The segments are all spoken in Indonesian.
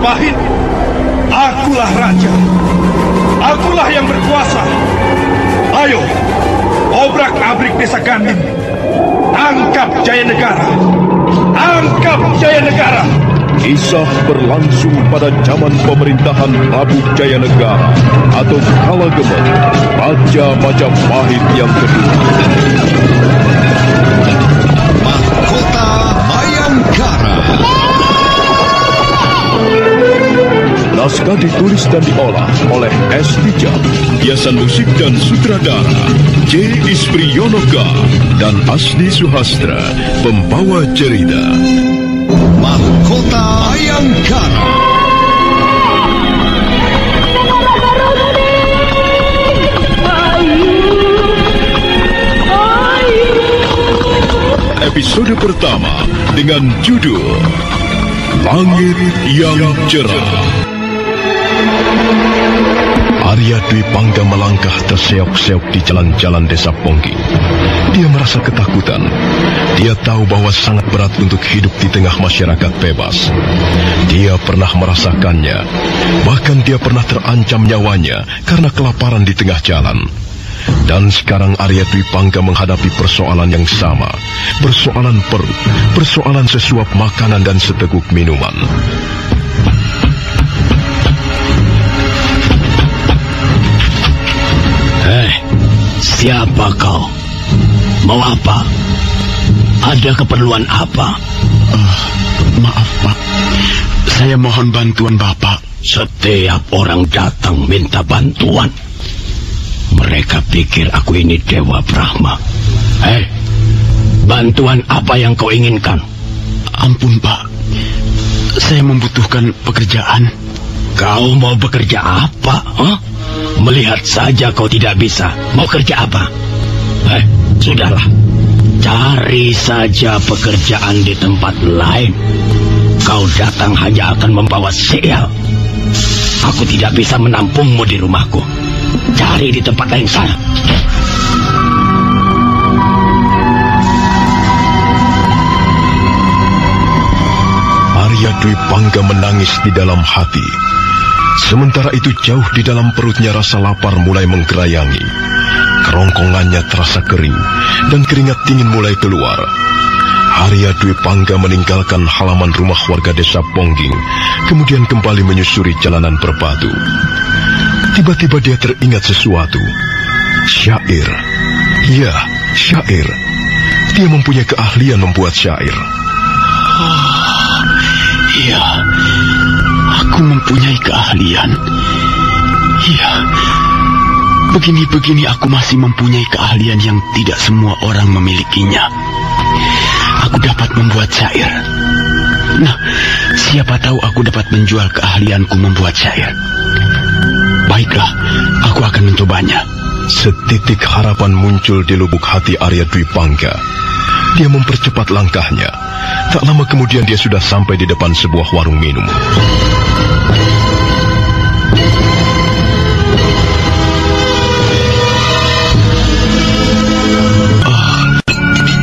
Majapahit, akulah raja. Akulah yang berkuasa. Ayo, obrak-abrik desa Ganding. Tangkap Jaya Negara. Tangkap Jaya Negara. Kisah berlangsung pada zaman pemerintahan Prabu Jaya Negara atau Kala Gemeng, Raja Majapahit yang kedua. Mahkota Bayangkara. Naskah ditulis dan diolah oleh S. Tijab. Hiasan musik dan sutradara J. Ispriyonoka dan Asdi Suhastra, pembawa cerita. Mahkota Bayangkara. Episode pertama dengan judul Langit yang Cerah. Arya Dwi Pangga melangkah terseok-seok di jalan-jalan desa Pongging. Dia merasa ketakutan. Dia tahu bahwa sangat berat untuk hidup di tengah masyarakat bebas. Dia pernah merasakannya. Bahkan dia pernah terancam nyawanya karena kelaparan di tengah jalan. Dan sekarang Arya Dwi Pangga menghadapi persoalan yang sama. Persoalan perut, persoalan sesuap makanan dan seteguk minuman. Siapa kau? Mau apa? Ada keperluan apa? Maaf, Pak. Saya mohon bantuan Bapak. Setiap orang datang minta bantuan. Mereka pikir aku ini Dewa Brahma. Bantuan apa yang kau inginkan? Ampun, Pak. Saya membutuhkan pekerjaan. Kau mau bekerja apa? Melihat saja kau tidak bisa. Mau kerja apa? Sudahlah. Cari saja pekerjaan di tempat lain. Kau datang hanya akan membawa sial. Aku tidak bisa menampungmu di rumahku. Cari di tempat lain sana. Arya Dwi Pangga menangis di dalam hati. Sementara itu jauh di dalam perutnya rasa lapar mulai menggerayangi. Kerongkongannya terasa kering dan keringat dingin mulai keluar. Arya Dwi Pangga meninggalkan halaman rumah warga desa Pongging, kemudian kembali menyusuri jalanan berbatu. Tiba-tiba dia teringat sesuatu. Syair. Ya, syair. Dia mempunyai keahlian membuat syair. Iya, aku mempunyai keahlian. Iya, begini-begini aku masih mempunyai keahlian yang tidak semua orang memilikinya. Aku dapat membuat syair. Nah, siapa tahu aku dapat menjual keahlianku membuat syair. Baiklah, aku akan mencobanya. Setitik harapan muncul di lubuk hati Arya Dwi Pangga. Dia mempercepat langkahnya. Tak lama kemudian dia sudah sampai di depan sebuah warung minum.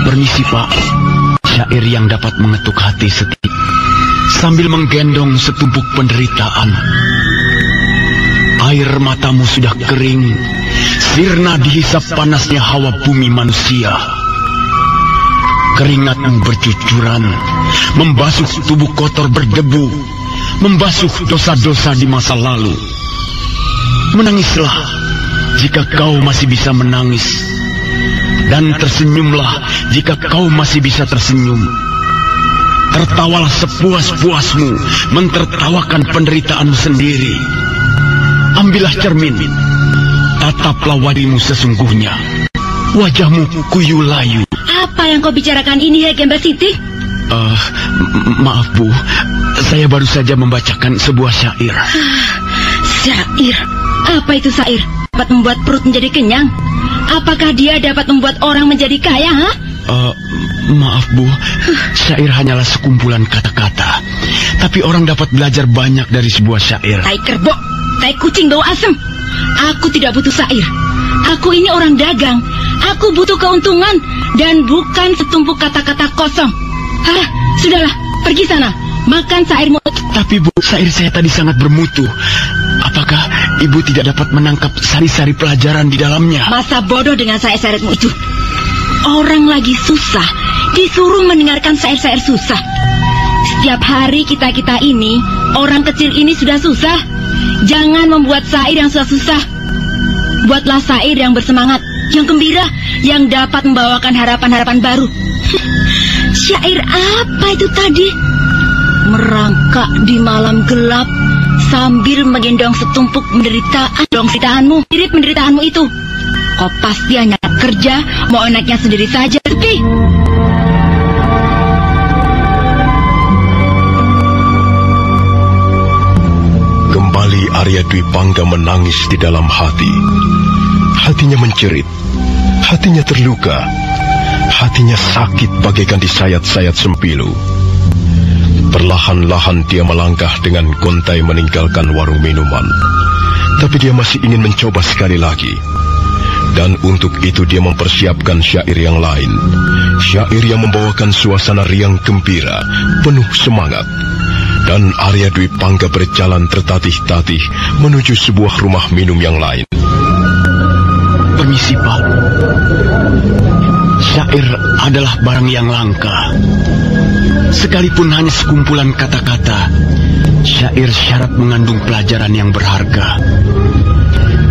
Permisi, Pak. Syair yang dapat mengetuk hati setiap sambil menggendong setumpuk penderitaan. Air matamu sudah kering, sirna dihisap panasnya hawa bumi manusia. Keringatmu bercucuran, membasuh tubuh kotor berdebu, membasuh dosa-dosa di masa lalu. Menangislah jika kau masih bisa menangis, dan tersenyumlah jika kau masih bisa tersenyum. Tertawalah sepuas-puasmu mentertawakan penderitaanmu sendiri. Ambillah cermin, tataplah wajahmu sesungguhnya. Wajahmu kuyu layu. Apa yang kau bicarakan ini, ya Gemba Siti? Maaf, Bu. Saya baru saja membacakan sebuah syair. Syair? Apa itu syair? Dapat membuat perut menjadi kenyang? Apakah dia dapat membuat orang menjadi kaya, ha? Maaf, Bu. Syair hanyalah sekumpulan kata-kata. Tapi orang dapat belajar banyak dari sebuah syair. Tai kerbau, tai kucing bau asem. Aku tidak butuh syair. Aku ini orang dagang. Aku butuh keuntungan dan bukan setumpuk kata-kata kosong. Sudahlah, pergi sana. Makan syairmu. Tapi Bu, syair saya tadi sangat bermutu. Apakah Ibu tidak dapat menangkap sari-sari pelajaran di dalamnya? Masa bodoh dengan syair-syairmu itu. Orang lagi susah, disuruh mendengarkan syair-syair susah. Setiap hari kita-kita ini, orang kecil ini sudah susah. Jangan membuat syair yang susah-susah. Buatlah syair yang bersemangat, yang gembira, yang dapat membawakan harapan-harapan baru. Syair apa itu tadi? Merangkak di malam gelap sambil menggendong setumpuk penderitaan. Penderitaanmu, mirip penderitaanmu itu. Kau pasti hanya kerja, mau enaknya sendiri saja. Tapi kembali Arya Dwi Pangga menangis di dalam hati. Hatinya menjerit, hatinya terluka, hatinya sakit bagaikan disayat-sayat sempilu. Perlahan-lahan dia melangkah dengan gontai meninggalkan warung minuman. Tapi dia masih ingin mencoba sekali lagi. Dan untuk itu dia mempersiapkan syair yang lain. Syair yang membawakan suasana riang gembira, penuh semangat. Dan Arya Dwi Pangga berjalan tertatih-tatih menuju sebuah rumah minum yang lain. Permisi, Pak. Syair adalah barang yang langka. Sekalipun hanya sekumpulan kata-kata, syair syarat mengandung pelajaran yang berharga.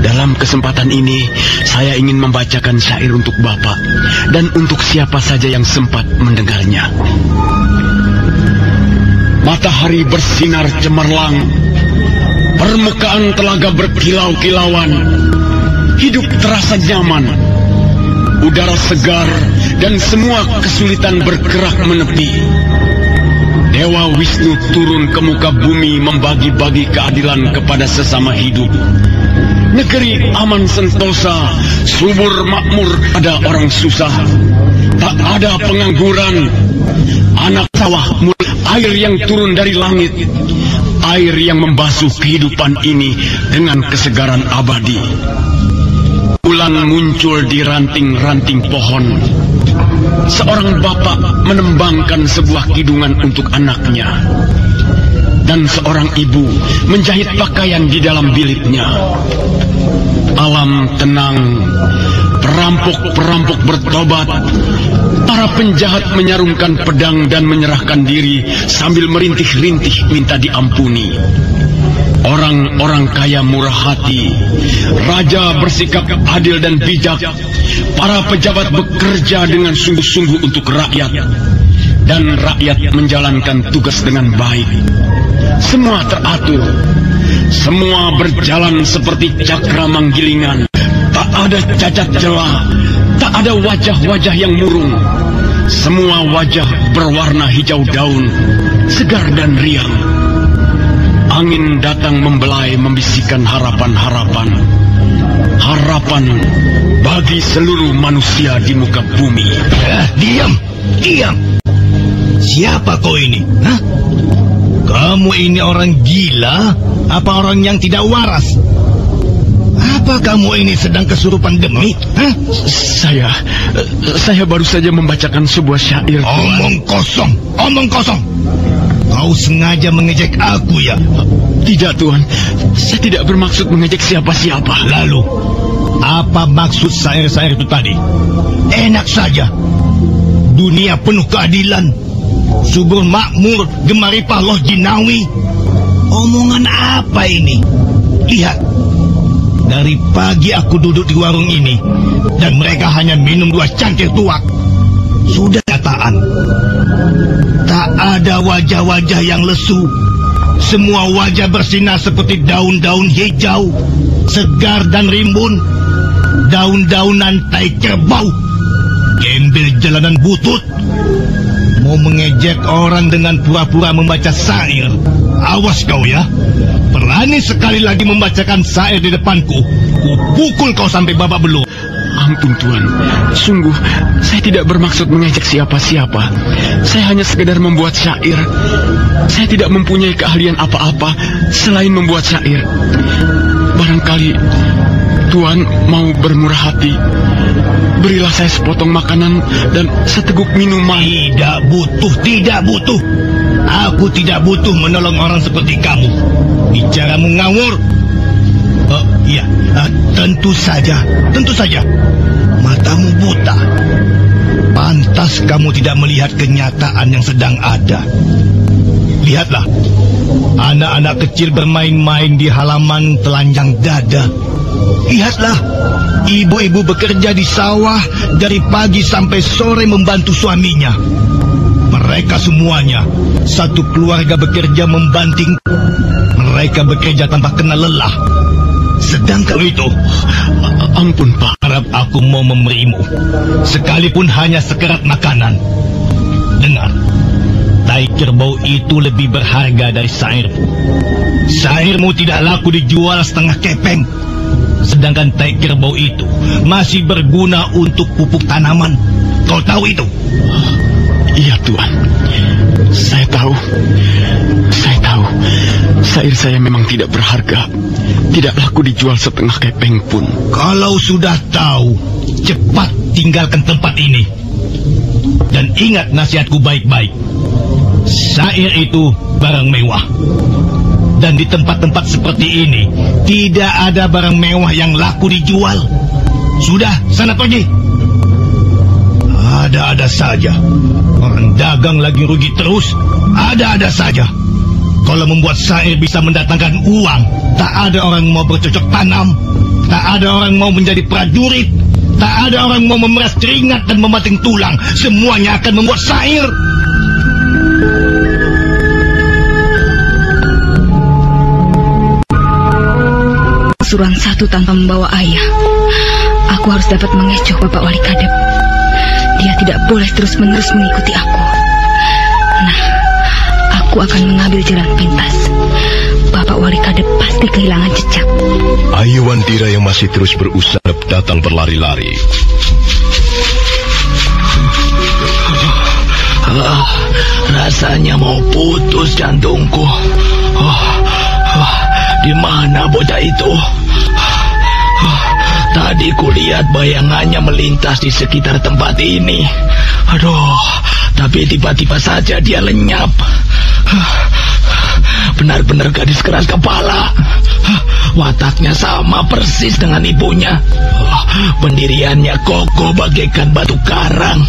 Dalam kesempatan ini, saya ingin membacakan syair untuk Bapak dan untuk siapa saja yang sempat mendengarnya. Matahari bersinar cemerlang, permukaan telaga berkilau-kilauan, hidup terasa nyaman, udara segar dan semua kesulitan bergerak menepi. Dewa Wisnu turun ke muka bumi membagi-bagi keadilan kepada sesama hidup. Negeri aman sentosa, subur makmur, ada orang susah, tak ada pengangguran. Anak sawah mulai air yang turun dari langit, air yang membasuh kehidupan ini dengan kesegaran abadi. Bulan muncul di ranting-ranting pohon. Seorang bapak menembangkan sebuah kidungan untuk anaknya. Dan seorang ibu menjahit pakaian di dalam biliknya. Alam tenang, perampok-perampok bertobat. Para penjahat menyarungkan pedang dan menyerahkan diri sambil merintih-rintih minta diampuni. Orang-orang kaya murah hati, raja bersikap adil dan bijak, para pejabat bekerja dengan sungguh-sungguh untuk rakyat, dan rakyat menjalankan tugas dengan baik. Semua teratur, semua berjalan seperti cakra manggilingan, tak ada cacat celah, tak ada wajah-wajah yang murung. Semua wajah berwarna hijau daun, segar dan riang. Angin datang membelai membisikkan harapan-harapan. Harapan bagi seluruh manusia di muka bumi. Diam! Siapa kau ini? Hah? Kamu ini orang gila? Apa orang yang tidak waras? Apa kamu ini sedang kesurupan demi? Hah? Saya baru saja membacakan sebuah syair. Omong kosong. Kau sengaja mengejek aku ya? Tidak, Tuan. Saya tidak bermaksud mengejek siapa-siapa. Lalu, apa maksud syair-syair itu tadi? Enak saja. Dunia penuh keadilan, subur makmur, gemaripah loh jinawi. Omongan apa ini? Lihat, dari pagi aku duduk di warung ini, dan mereka hanya minum 2 cangkir tuak. Sudah kataan. Tak ada wajah-wajah yang lesu. Semua wajah bersinar seperti daun-daun hijau, segar dan rimbun. Daun-daunan tai kerbau, gembel jalanan butut. Mau mengejek orang dengan pura-pura membaca syair. Awas kau ya. Berani sekali lagi membacakan syair di depanku, kupukul kau sampai babak belur. Ampun, Tuan. Sungguh, saya tidak bermaksud mengejek siapa-siapa. Saya hanya sekedar membuat syair. Saya tidak mempunyai keahlian apa-apa selain membuat syair. Barangkali Tuan mau bermurah hati. Berilah saya sepotong makanan dan seteguk minuman. Tidak butuh. Aku tidak butuh menolong orang seperti kamu. Bicaramu ngawur. Iya, tentu saja. Matamu buta. Pantas kamu tidak melihat kenyataan yang sedang ada. Lihatlah, anak-anak kecil bermain-main di halaman telanjang dada. Lihatlah, ibu-ibu bekerja di sawah dari pagi sampai sore membantu suaminya. Mereka semuanya satu keluarga bekerja membanting. Mereka bekerja tanpa kenal lelah. Sedangkan itu, ampun Pak, harap aku mau memberimu, sekalipun hanya sekerat makanan. Dengar, tai kerbau itu lebih berharga dari sairmu. Sairmu tidak laku dijual setengah kepeng. Sedangkan tai kerbau itu masih berguna untuk pupuk tanaman. Kau tahu itu? Iya Tuan, saya tahu. Sair saya memang tidak berharga. Tidak laku dijual setengah kepeng pun. Kalau sudah tahu, cepat tinggalkan tempat ini. Dan ingat nasihatku baik-baik. Sair itu barang mewah. Dan di tempat-tempat seperti ini, tidak ada barang mewah yang laku dijual. Sudah, sana pergi. Ada-ada saja. Orang dagang lagi rugi terus. Ada-ada saja. Kalau membuat sair bisa mendatangkan uang, tak ada orang mau bercocok tanam, tak ada orang mau menjadi prajurit, tak ada orang mau memeras keringat dan membanting tulang. Semuanya akan membuat sair. Suruhan satu tanpa membawa ayah. Aku harus dapat mengecoh Bapak Wali Kadep. Dia tidak boleh terus-menerus mengikuti aku. Nah, aku akan mengambil jalan pintas. Bapak Wali Kadep pasti kehilangan jejak. Ayuwandira yang masih terus berusaha datang berlari-lari. Rasanya mau putus jantungku. Di mana bocah itu? Tadi kulihat bayangannya melintas di sekitar tempat ini. Aduh, tapi tiba-tiba saja dia lenyap. Benar-benar gadis keras kepala. Wataknya sama persis dengan ibunya. Pendiriannya kokoh bagaikan batu karang.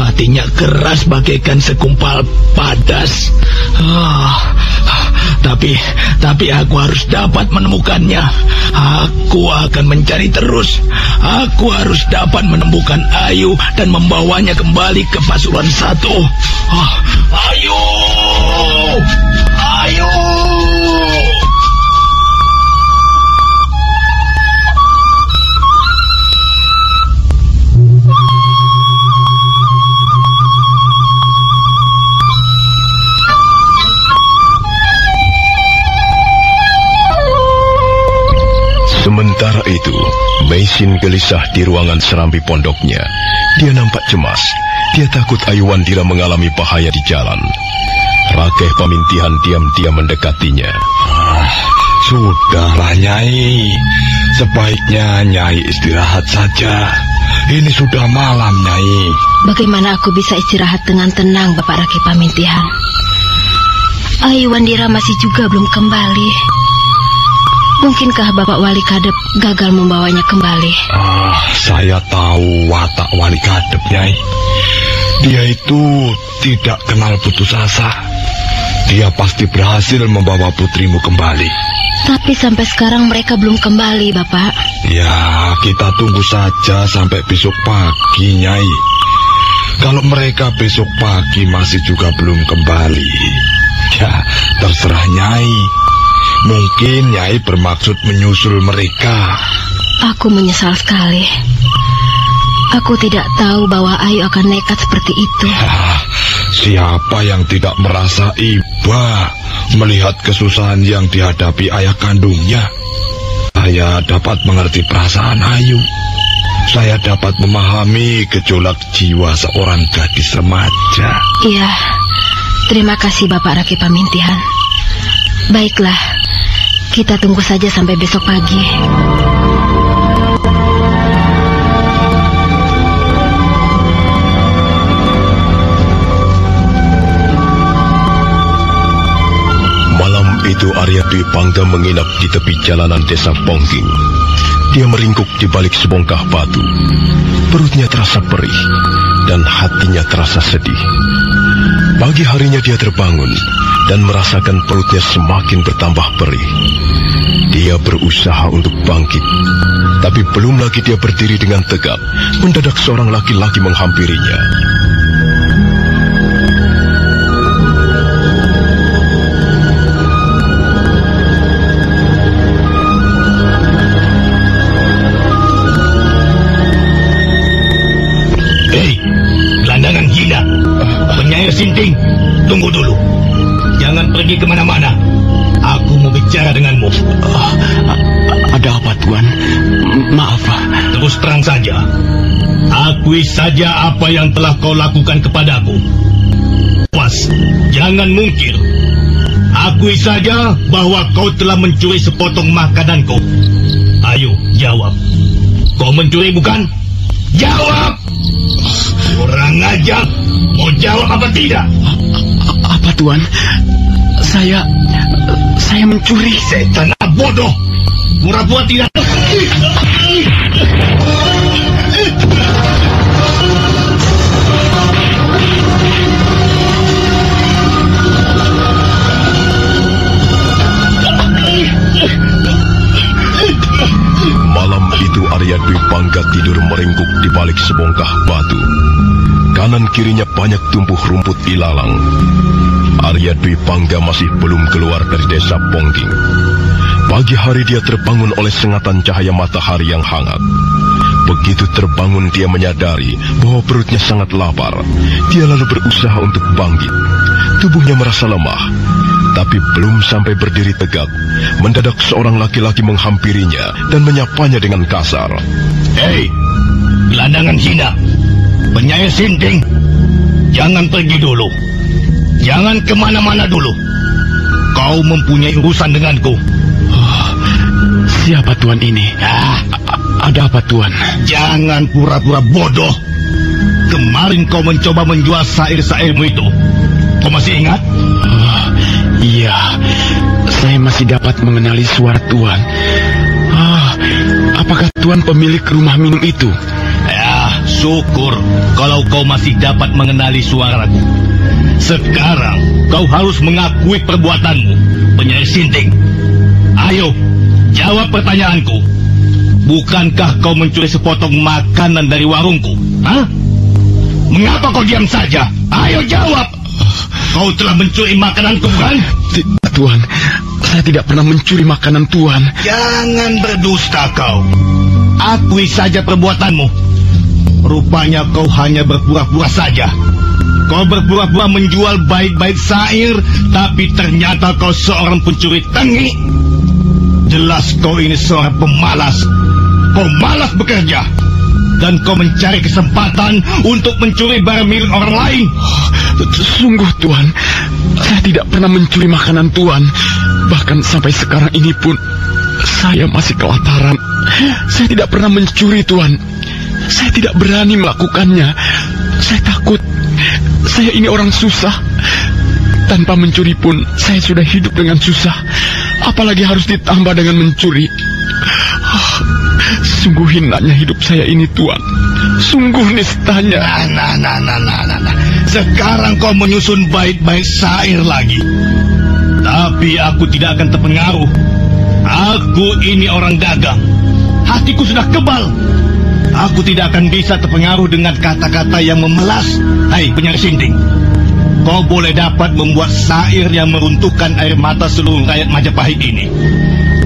Hatinya keras bagaikan segumpal padas. Tapi aku harus dapat menemukannya. Aku akan mencari terus. Aku harus dapat menemukan Ayu dan membawanya kembali ke Pasuruan 1. Ayu! Ayu! Sementara itu, Meisin gelisah di ruangan serambi pondoknya. Dia nampak cemas. Dia takut Ayuwandira mengalami bahaya di jalan. Rakeh Pamintihan diam-diam mendekatinya. Sudahlah Nyai. Sebaiknya Nyai istirahat saja. Ini sudah malam Nyai. Bagaimana aku bisa istirahat dengan tenang Bapak Rakeh Pamintihan? Ayuwandira masih juga belum kembali. Mungkinkah Bapak Wali Kadep gagal membawanya kembali? Saya tahu watak Wali Kadep, Nyai. Dia itu tidak kenal putus asa. Dia pasti berhasil membawa putrimu kembali. Tapi sampai sekarang mereka belum kembali, Bapak. Ya, kita tunggu saja sampai besok pagi, Nyai. Kalau mereka besok pagi masih juga belum kembali, ya terserah Nyai. Mungkin Nyai bermaksud menyusul mereka. Aku menyesal sekali. Aku tidak tahu bahwa Ayu akan nekat seperti itu. Siapa yang tidak merasa iba melihat kesusahan yang dihadapi ayah kandungnya? Saya dapat mengerti perasaan Ayu. Saya dapat memahami gejolak jiwa seorang gadis remaja. Iya, terima kasih Bapak Rakeh Pamintihan. Baiklah, kita tunggu saja sampai besok pagi. itu Arya Dwi Pangga menginap di tepi jalanan desa Pongking. Dia meringkuk di balik sebongkah batu. Perutnya terasa perih dan hatinya terasa sedih. Pagi harinya dia terbangun dan merasakan perutnya semakin bertambah perih. Dia berusaha untuk bangkit, tapi belum lagi dia berdiri dengan tegak, mendadak seorang laki-laki menghampirinya. Hei, gelandangan hina, penyair Sinting, tunggu dulu. Jangan pergi kemana-mana. Aku mau bicara denganmu. Ada apa, Tuan? Maaf. Terus terang saja. Akui saja apa yang telah kau lakukan kepadaku. Pas, jangan mungkir. Akui saja bahwa kau telah mencuri sepotong makananku. Ayo, jawab. Kau mencuri bukan? Jawab! Kurang ajar. Mau jawab apa tidak? Apa, Tuan? Saya mencuri. Setan bodoh. Pura-pura tidak. Malam itu Arya Dwi Pangga tidur meringkuk di balik sebongkah batu. Kanan kirinya banyak tumbuh rumput ilalang. Arya Dwi Pangga masih belum keluar dari desa Pongking. Pagi hari dia terbangun oleh sengatan cahaya matahari yang hangat. Begitu terbangun dia menyadari bahwa perutnya sangat lapar. Dia lalu berusaha untuk bangkit. Tubuhnya merasa lemah. Tapi belum sampai berdiri tegak, mendadak seorang laki-laki menghampirinya dan menyapanya dengan kasar. Hei, gelandangan hina, penyair Sinting, jangan pergi dulu. Jangan kemana-mana dulu. Kau mempunyai urusan denganku. Siapa Tuan ini? Ada apa, Tuan? Jangan pura-pura bodoh. Kemarin kau mencoba menjual syair-syairmu itu. Kau masih ingat? Iya, saya masih dapat mengenali suara Tuan. Apakah Tuan pemilik rumah minum itu? Ya, syukur kalau kau masih dapat mengenali suaraku. Sekarang kau harus mengakui perbuatanmu, penyair Sinting. Ayo, jawab pertanyaanku. Bukankah kau mencuri sepotong makanan dari warungku? Hah? Mengapa kau diam saja? Ayo jawab. Kau telah mencuri makananku, kan? Tidak, Tuan. Saya tidak pernah mencuri makanan Tuan. Jangan berdusta kau. Akui saja perbuatanmu. Rupanya kau hanya berpura-pura saja. Kau berpura-pura menjual bait-bait syair, tapi ternyata kau seorang pencuri tengik. Jelas kau ini seorang pemalas. Kau malas bekerja. Dan kau mencari kesempatan untuk mencuri barang milik orang lain. Sungguh, Tuan, saya tidak pernah mencuri makanan Tuan. Bahkan sampai sekarang ini pun saya masih kelaparan. Saya tidak pernah mencuri, Tuan. Saya tidak berani melakukannya. Saya takut. Saya ini orang susah. Tanpa mencuri pun saya sudah hidup dengan susah. Apalagi harus ditambah dengan mencuri. Sungguh hinanya hidup saya ini, Tuan. Sungguh nistanya. Nah. Sekarang kau menyusun bait-bait syair lagi. Tapi aku tidak akan terpengaruh. Aku ini orang dagang. Hatiku sudah kebal. Aku tidak akan bisa terpengaruh dengan kata-kata yang memelas. Hai, penyair Sinting, kau boleh dapat membuat syair yang meruntuhkan air mata seluruh rakyat Majapahit ini.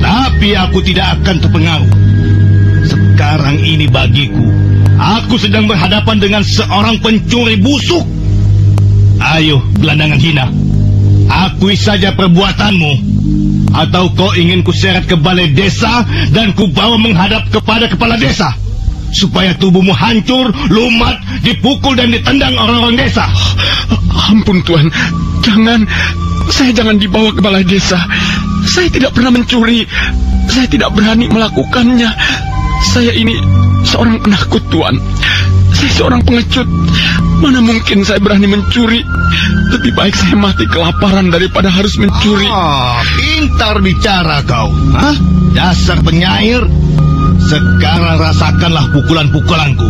Tapi aku tidak akan terpengaruh. Sekarang ini bagiku, aku sedang berhadapan dengan seorang pencuri busuk. Ayo, gelandangan hina, akui saja perbuatanmu. Atau kau ingin kuseret ke balai desa dan kubawa menghadap kepada kepala desa, supaya tubuhmu hancur, lumat, dipukul dan ditendang orang-orang desa. Ampun, Tuan, jangan. Saya jangan dibawa ke balai desa. Saya tidak pernah mencuri. Saya tidak berani melakukannya. Saya ini seorang penakut, Tuan. Saya seorang pengecut. Mana mungkin saya berani mencuri? Lebih baik saya mati kelaparan daripada harus mencuri. Pintar bicara kau. Dasar penyair. Sekarang rasakanlah pukulan-pukulanku.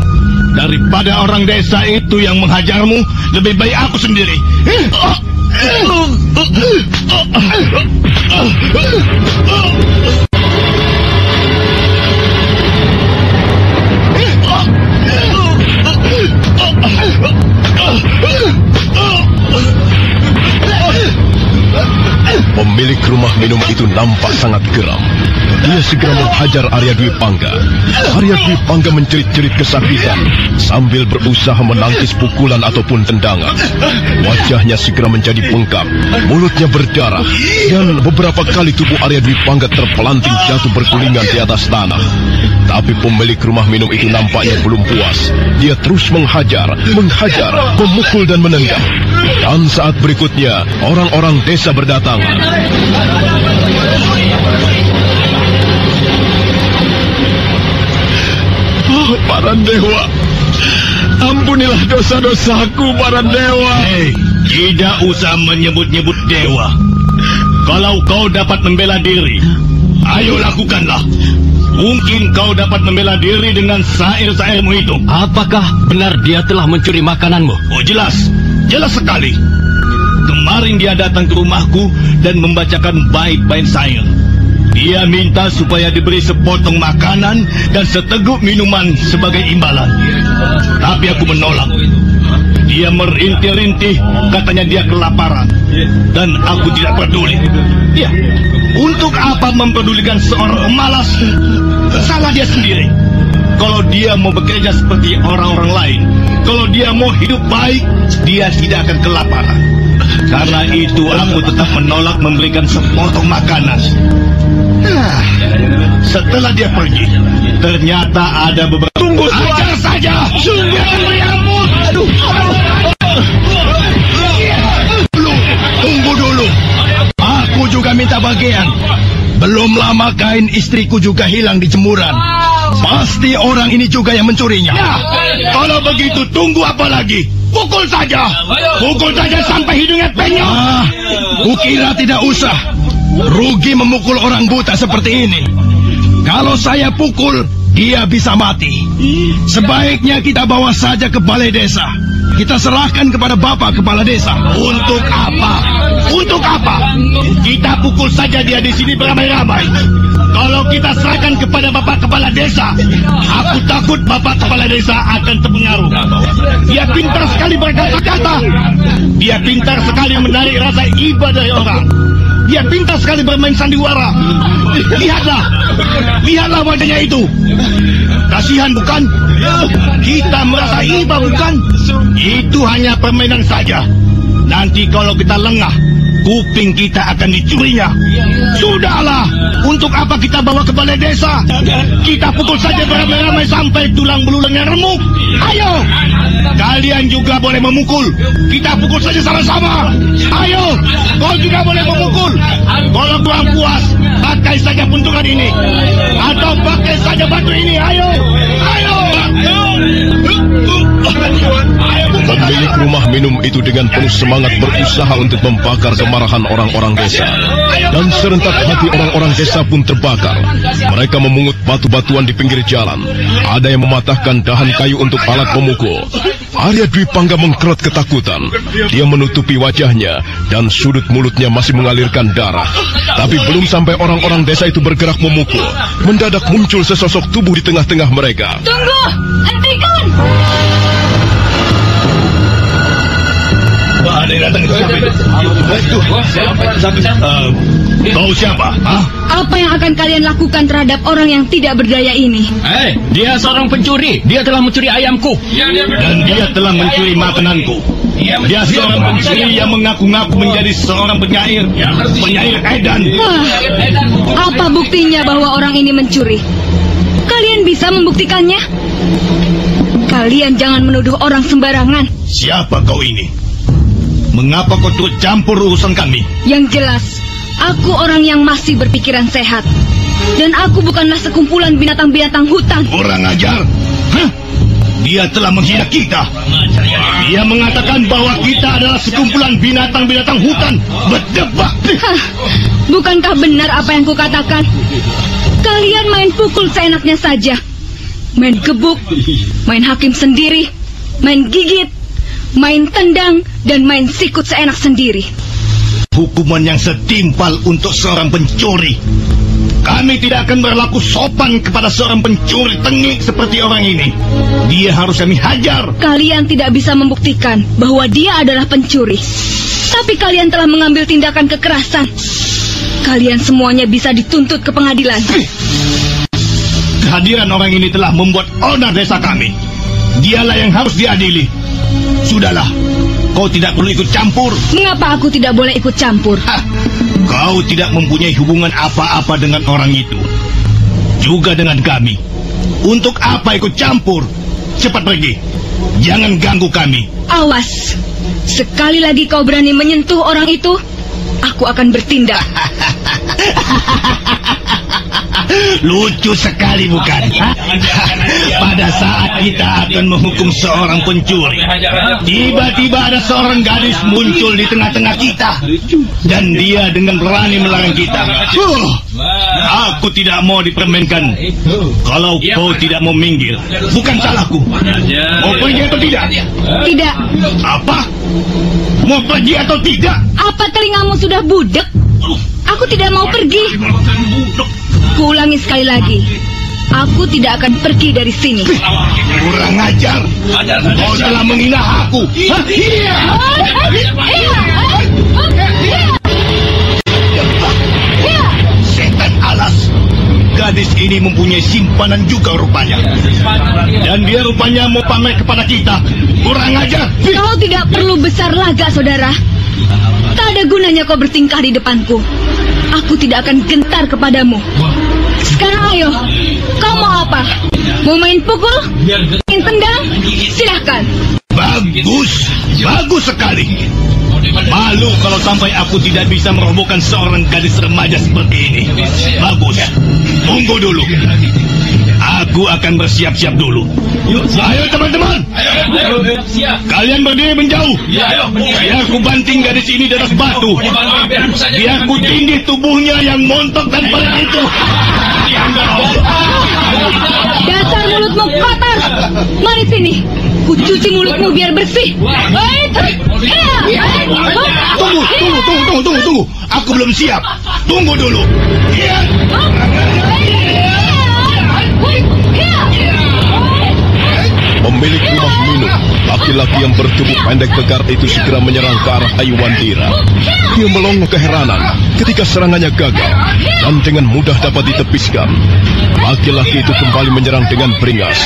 Daripada orang desa itu yang menghajarmu, lebih baik aku sendiri. Pemilik rumah minum itu nampak sangat geram. Dia segera menghajar Arya Dwi Pangga. Arya Dwi Pangga menjerit-jerit kesakitan sambil berusaha menangkis pukulan ataupun tendangan. Wajahnya segera menjadi bengkak, mulutnya berdarah, dan beberapa kali tubuh Arya Dwi Pangga terpelanting jatuh bergulingan di atas tanah. Tapi pemilik rumah minum itu nampaknya belum puas. Dia terus menghajar, memukul dan menendang. Dan saat berikutnya, orang-orang desa berdatangan. Oh, para dewa, ampunilah dosa-dosaku, para dewa. Hei, tidak usah menyebut-nyebut dewa. Kalau kau dapat membela diri, ayo lakukanlah. Mungkin kau dapat membela diri dengan sair-sairmu itu. Apakah benar dia telah mencuri makananmu? Oh, jelas sekali. Kemarin dia datang ke rumahku dan membacakan bait-bait sair. Dia minta supaya diberi sepotong makanan dan seteguk minuman sebagai imbalan. Tapi aku menolak. Dia merintih-rintih, katanya dia kelaparan. Dan aku tidak peduli. Ya, untuk apa mempedulikan seorang pemalas? Salah dia sendiri. Kalau dia mau bekerja seperti orang-orang lain, kalau dia mau hidup baik, dia tidak akan kelaparan. Karena itu aku tetap menolak memberikan sepotong makanan. Setelah dia pergi, ternyata ada beberapa... Tunggu, ajar saja! Sungguh meriamut! Tunggu dulu. Aku juga minta bagian. Belum lama kain istriku juga hilang di jemuran. Pasti orang ini juga yang mencurinya. Ya, kalau begitu tunggu apa lagi? Pukul saja. Pukul saja sampai hidungnya penyok. Kukira tidak usah. Rugi memukul orang buta seperti ini. Kalau saya pukul, dia bisa mati. Sebaiknya kita bawa saja ke balai desa. Kita serahkan kepada Bapak Kepala Desa. Untuk apa? Untuk apa? Kita pukul saja dia di sini beramai-ramai. Kalau kita serahkan kepada Bapak Kepala Desa, aku takut Bapak Kepala Desa akan terpengaruh. Dia pintar sekali berkata-kata. Dia pintar sekali menarik rasa iba dari orang. Dia pintar sekali bermain sandiwara. Lihatlah wajahnya itu. Kasihan bukan? Kita merasa iba bukan? Itu hanya permainan saja. Nanti kalau kita lengah, kuping kita akan dicurinya. Sudahlah, untuk apa kita bawa ke balai desa? Kita pukul saja beramai-ramai sampai tulang belulangnya remuk. Ayo, kalian juga boleh memukul. Kita pukul saja sama-sama. Ayo, kau juga boleh memukul. Kalau kurang puas, pakai saja puntungan ini. Atau pakai saja batu ini. Ayo. Pemilik rumah minum itu dengan penuh semangat berusaha untuk membakar kemarahan orang-orang desa. Dan serentak hati orang-orang desa pun terbakar. Mereka memungut batu-batuan di pinggir jalan. Ada yang mematahkan dahan kayu untuk alat memukul. Arya Dwi Pangga mengkerut ketakutan. Dia menutupi wajahnya dan sudut mulutnya masih mengalirkan darah. Tapi belum sampai orang-orang desa itu bergerak memukul, mendadak muncul sesosok tubuh di tengah-tengah mereka. Tunggu! Hentikan! Ada yang datang ke kau siapa? Apa yang akan kalian lakukan terhadap orang yang tidak berdaya ini? Dia seorang pencuri. Dia telah mencuri ayamku. Dan dia telah mencuri makananku. Dia seorang pencuri yang mengaku-ngaku menjadi seorang penyair edan. Apa buktinya bahwa orang ini mencuri? Kalian bisa membuktikannya? Kalian jangan menuduh orang sembarangan. Siapa kau ini? Mengapa kau turut campur urusan kami? Yang jelas, aku orang yang masih berpikiran sehat. Dan aku bukanlah sekumpulan binatang-binatang hutan. Kurang ajar. Dia telah menghina kita. Dia mengatakan bahwa kita adalah sekumpulan binatang-binatang hutan berdebak. Bukankah benar apa yang kukatakan? Kalian main pukul seenaknya saja. Main gebuk, main hakim sendiri, main gigit, main tendang, dan main sikut seenak sendiri. Hukuman yang setimpal untuk seorang pencuri. Kami tidak akan berlaku sopan kepada seorang pencuri tengik seperti orang ini. Dia harus kami hajar. Kalian tidak bisa membuktikan bahwa dia adalah pencuri. Tapi kalian telah mengambil tindakan kekerasan. Kalian semuanya bisa dituntut ke pengadilan. Kehadiran orang ini telah membuat onar desa kami. Dialah yang harus diadili. Sudahlah, kau tidak perlu ikut campur. Mengapa aku tidak boleh ikut campur? Kau tidak mempunyai hubungan apa-apa dengan orang itu. Juga dengan kami. Untuk apa ikut campur? Cepat pergi. Jangan ganggu kami. Awas. Sekali lagi kau berani menyentuh orang itu, aku akan bertindak. Lucu sekali bukan? Pada saat kita akan menghukum seorang pencuri, tiba-tiba ada seorang gadis muncul di tengah-tengah kita. Dan dia dengan berani melarang kita. Aku tidak mau dipermainkan. Kalau kau tidak mau minggir, bukan salahku. Mau pergi atau tidak? Tidak. Apa? Mau pergi atau tidak? Apa telingamu sudah budek? Aku tidak mau pergi. Kuulangi sekali lagi. Aku tidak akan pergi dari sini. Kurang ajar. Kau telah menghina aku. Setan alas. Gadis ini mempunyai simpanan juga rupanya. Dan dia rupanya mau pamer kepada kita. Kurang ajar. Kau tidak perlu besar laga, saudara. Tak ada gunanya kau bertingkah di depanku. Aku tidak akan gentar kepadamu. Sekarang ayo, kau mau apa? Mau main pukul? Main tendang? Silahkan. Bagus, bagus sekali. Malu kalau sampai aku tidak bisa merobohkan seorang gadis remaja seperti ini. Bagus, tunggu dulu. Aku akan bersiap-siap dulu. Ayo teman-teman. Kalian berdiri menjauh. Biar ku banting gadis ini di atas batu. Biar ku tindih tubuhnya yang montok dan pelit itu. Dasar mulutmu kotor. Mari sini. Ku cuci mulutmu biar bersih. Tunggu. Aku belum siap. Tunggu dulu. Pemilik rumah minum, laki-laki yang bertubuh pendek tegar itu segera menyerang ke arah Aiwandira. Dia melongo keheranan ketika serangannya gagal dan dengan mudah dapat ditepiskan. Laki-laki itu kembali menyerang dengan beringas.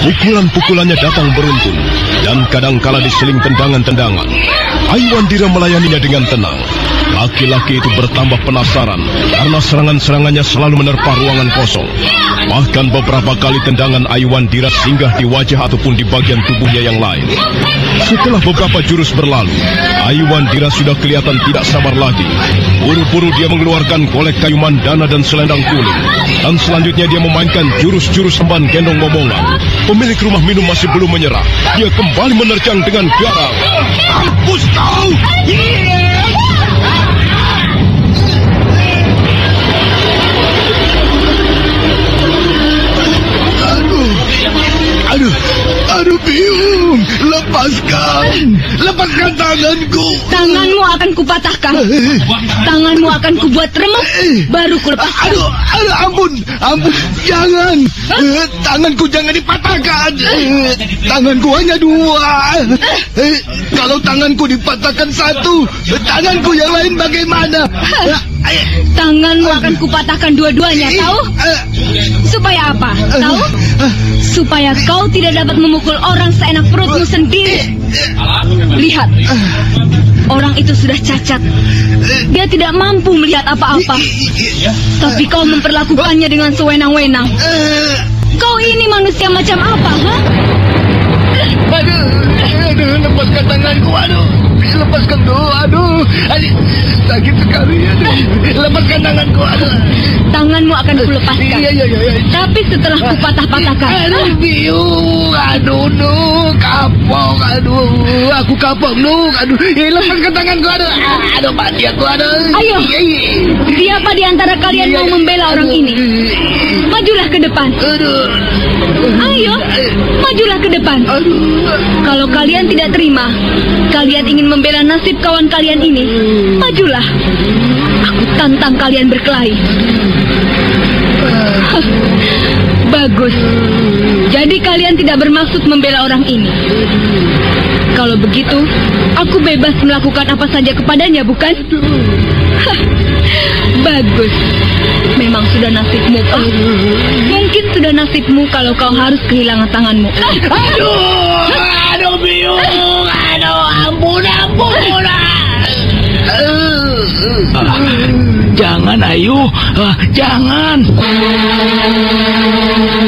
Pukulan-pukulannya datang beruntun dan kadangkala diseling tendangan-tendangan. Aiwandira melayaninya dengan tenang. Laki-laki itu bertambah penasaran karena serangan-serangannya selalu menerpa ruangan kosong. Bahkan beberapa kali tendangan Aiwandira singgah di wajah ataupun di bagian tubuhnya yang lain. Setelah beberapa jurus berlalu, Aiwandira sudah kelihatan tidak sabar lagi. Buru-buru dia mengeluarkan golek kayu mandana dan selendang kuning. Dan selanjutnya dia memainkan jurus-jurus emban gendong momongan. Pemilik rumah minum masih belum menyerah. Dia kembali menerjang dengan garang. Mampus kau! Aduh, Biung, lepaskan tanganku. Tanganmu akan kupatahkan. Tanganmu akan kubuat remuk, baru kulepaskan. Aduh, ampun, jangan. Tanganku jangan dipatahkan. Tanganku hanya dua. Kalau tanganku dipatahkan satu, tanganku yang lain bagaimana? Tanganmu akan kupatahkan dua-duanya, tahu? Supaya apa? Tahu? Supaya kau tidak dapat memukul orang seenak perutmu sendiri. Lihat, orang itu sudah cacat. Dia tidak mampu melihat apa-apa. Tapi kau memperlakukannya dengan sewenang-wenang. Kau ini manusia macam apa, ha? Aduh, lepaskan tanganku, aduh. lepaskan dulu. Aduh, sakit sekali. Aduh, lepaskan tanganku. Aduh. Tanganmu akan kulepaskan. Iya. Tapi setelah kupatah-patahkan. Aduh, biung. Aduh, kapok. Aduh, aku kapok, Aduh, lepaskan tanganku. Aduh, mati aku. Aduh. Ayo, siapa di antara kalian mau membela orang ini? Majulah ke depan. Ayo, majulah ke depan. Kalau kalian tidak terima, kalian ingin membela nasib kawan kalian ini, majulah. Aku tantang kalian berkelahi. Bagus. Jadi kalian tidak bermaksud membela orang ini. Kalau begitu, aku bebas melakukan apa saja kepadanya, bukan? Bagus. Memang sudah nasibmu. Mungkin sudah nasibmu kalau kau harus kehilangan tanganmu. Aduh, biung. Aduh, ampun. Jangan, Ayu. Jangan.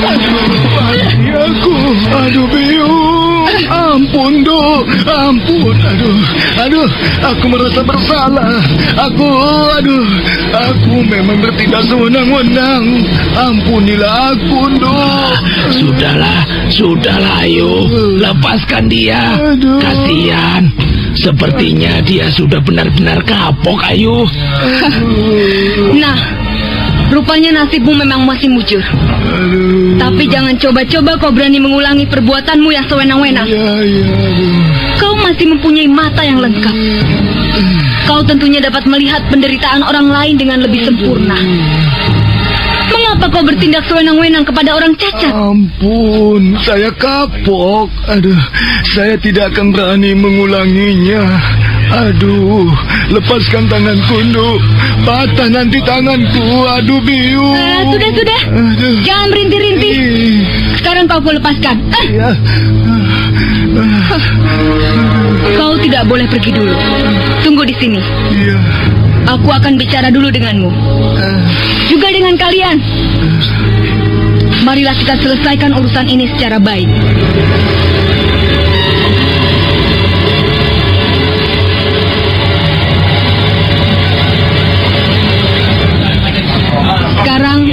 Mati aku. Aduh, biung. Ampun, ampun. Aduh, aku merasa bersalah. Aku memang bertindak sewenang-wenang. Ampunilah aku, Sudahlah, Ayu. Lepaskan dia. Kasihan. Sepertinya dia sudah benar-benar kapok, Ayu. Nah, rupanya nasibmu memang masih mujur. Tapi jangan coba-coba kau berani mengulangi perbuatanmu yang sewenang-wenang. Kau masih mempunyai mata yang lengkap. Kau tentunya dapat melihat penderitaan orang lain dengan lebih sempurna. Mengapa kau bertindak sewenang-wenang kepada orang cacat? Ampun, saya kapok. Saya tidak akan berani mengulanginya. Lepaskan tanganku, patah nanti tanganku. Biung. Sudah. Jangan berintih-rintih. Sekarang kau lepaskan. Kau tidak boleh pergi dulu. Tunggu di sini. Aku akan bicara dulu denganmu. Juga dengan kalian. Marilah kita selesaikan urusan ini secara baik. Sekarang,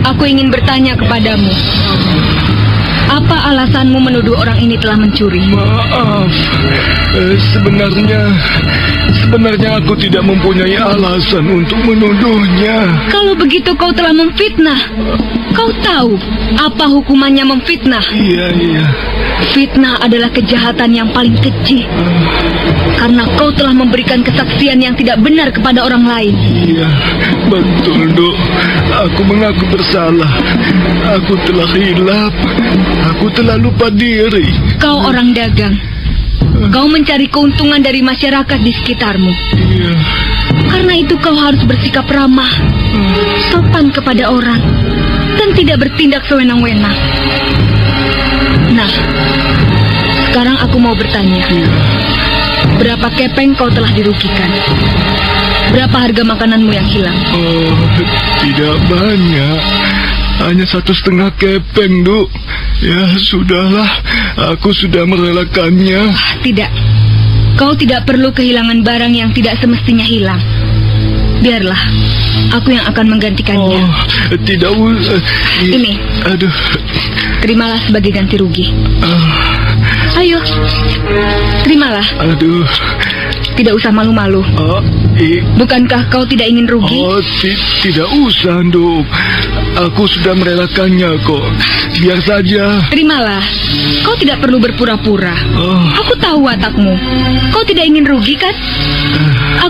aku ingin bertanya kepadamu. Apa alasanmu menuduh orang ini telah mencuri? Maaf, sebenarnya aku tidak mempunyai alasan untuk menuduhnya. Kalau begitu kau telah memfitnah. Kau tahu apa hukumannya memfitnah? Iya. Fitnah adalah kejahatan yang paling keji. Karena kau telah memberikan kesaksian yang tidak benar kepada orang lain. Iya, betul, Aku mengaku bersalah. Aku telah hilaf. Aku telah lupa diri. Kau orang dagang. Kau mencari keuntungan dari masyarakat di sekitarmu. Iya. Karena itu kau harus bersikap ramah, sopan kepada orang, dan tidak bertindak sewenang-wenang. Nah, sekarang aku mau bertanya. Berapa kepeng kau telah dirugikan? Berapa harga makananmu yang hilang? Tidak banyak. Hanya 1,5 kepeng, Ya, sudahlah. Aku sudah merelakannya. Tidak. Kau tidak perlu kehilangan barang yang tidak semestinya hilang. Biarlah, aku yang akan menggantikannya. Tidak usah. Ini. Terimalah sebagai ganti rugi. Ayo, terimalah. Tidak usah malu-malu. Bukankah kau tidak ingin rugi? Tidak usah, Aku sudah merelakannya kok. Biar saja. Terimalah. Kau tidak perlu berpura-pura. Aku tahu watakmu. Kau tidak ingin rugi, kan?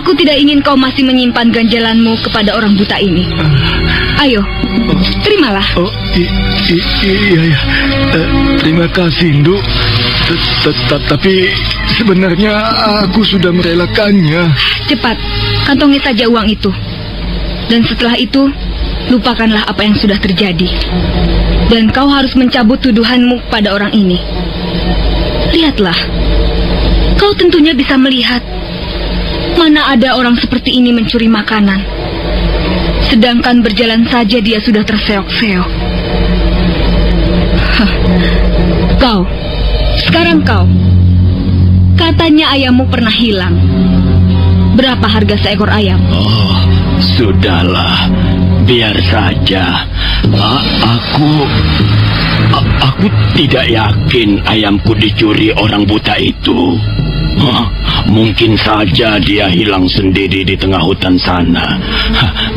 Aku tidak ingin kau masih menyimpan ganjalanmu kepada orang buta ini. Ayo, terimalah. Iya. Terima kasih, Tapi sebenarnya aku sudah merelakannya. Cepat, kantongi saja uang itu. Dan setelah itu, lupakanlah apa yang sudah terjadi. Dan kau harus mencabut tuduhanmu pada orang ini. Lihatlah, kau tentunya bisa melihat mana ada orang seperti ini mencuri makanan. Sedangkan berjalan saja dia sudah terseok-seok. Sekarang kau Katanya ayammu pernah hilang. Berapa harga seekor ayam? Oh, sudahlah. Biar saja. Aku tidak yakin ayamku dicuri orang buta itu. Mungkin saja dia hilang sendiri di tengah hutan sana.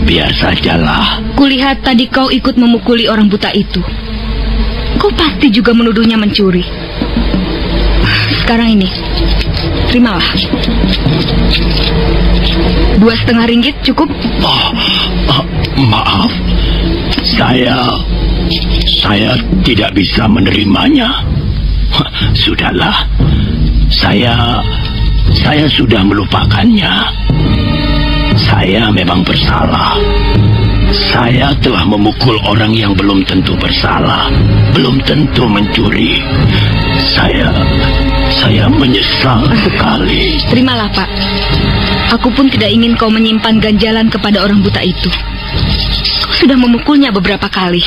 Biar sajalah. Kulihat tadi kau ikut memukuli orang buta itu. Kau pasti juga menuduhnya mencuri. Sekarang ini, terimalah. 2,5 ringgit cukup? Maaf, saya tidak bisa menerimanya. Sudahlah, saya sudah melupakannya. Saya memang bersalah. Saya telah memukul orang yang belum tentu bersalah, belum tentu mencuri. Saya menyesal sekali. Terimalah, Pak. Aku pun tidak ingin kau menyimpan ganjalan kepada orang buta itu. Kau sudah memukulnya beberapa kali.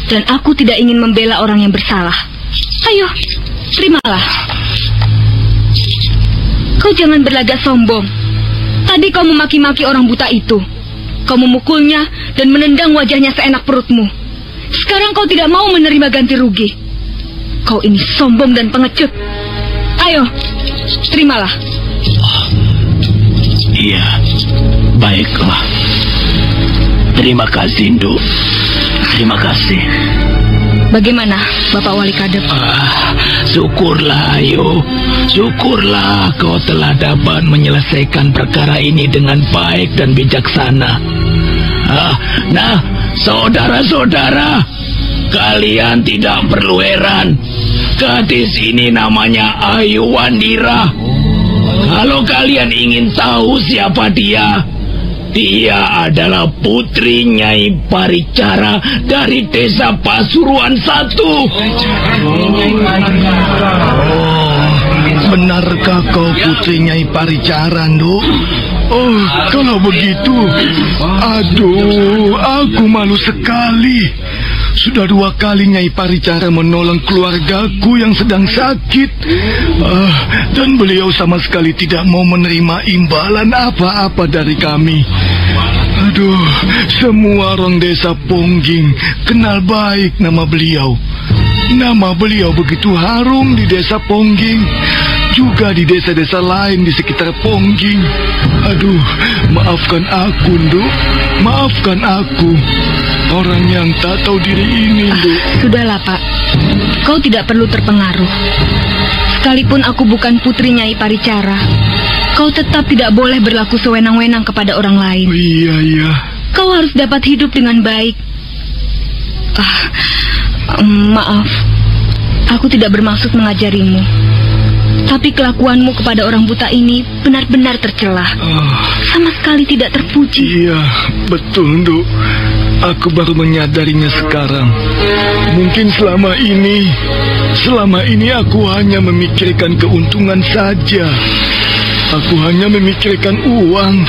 Dan aku tidak ingin membela orang yang bersalah. Ayo, terimalah. Kau jangan berlagak sombong. Tadi kau memaki-maki orang buta itu. Kau memukulnya dan menendang wajahnya seenak perutmu. Sekarang kau tidak mau menerima ganti rugi. Kau ini sombong dan pengecut. Ayo, terimalah. Iya, baiklah. Terima kasih, Nduk. Terima kasih. Bagaimana, Bapak Wali Kadep? Syukurlah, Ayu. Syukurlah kau telah dapat menyelesaikan perkara ini dengan baik dan bijaksana. Nah, saudara-saudara, kalian tidak perlu heran. Gadis ini namanya Ayu Wandira. Kalau kalian ingin tahu siapa dia, dia adalah putri Nyai Paricara dari desa Pasuruan 1. Benarkah kau putri Nyai Paricara, Nduk? Oh, kalau begitu, aduh, aku malu sekali. Sudah 2 kali Nyai Paricara menolong keluargaku yang sedang sakit. Dan beliau sama sekali tidak mau menerima imbalan apa-apa dari kami. Aduh, semua orang desa Pongging kenal baik nama beliau. Nama beliau begitu harum di desa Pongging, juga di desa-desa lain di sekitar Pongging. Aduh, maafkan aku, Nduk. Maafkan aku. Orang yang tak tahu diri ini, Nduk. Sudahlah, Pak. Kau tidak perlu terpengaruh. Sekalipun aku bukan putri Nyai Paricara, kau tetap tidak boleh berlaku sewenang-wenang kepada orang lain. Oh, iya. Kau harus dapat hidup dengan baik. Maaf, aku tidak bermaksud mengajarimu. Tapi kelakuanmu kepada orang buta ini benar-benar tercela. Sama sekali tidak terpuji. Iya, betul, Nduk. Aku baru menyadarinya sekarang. Mungkin selama ini aku hanya memikirkan keuntungan saja. Aku hanya memikirkan uang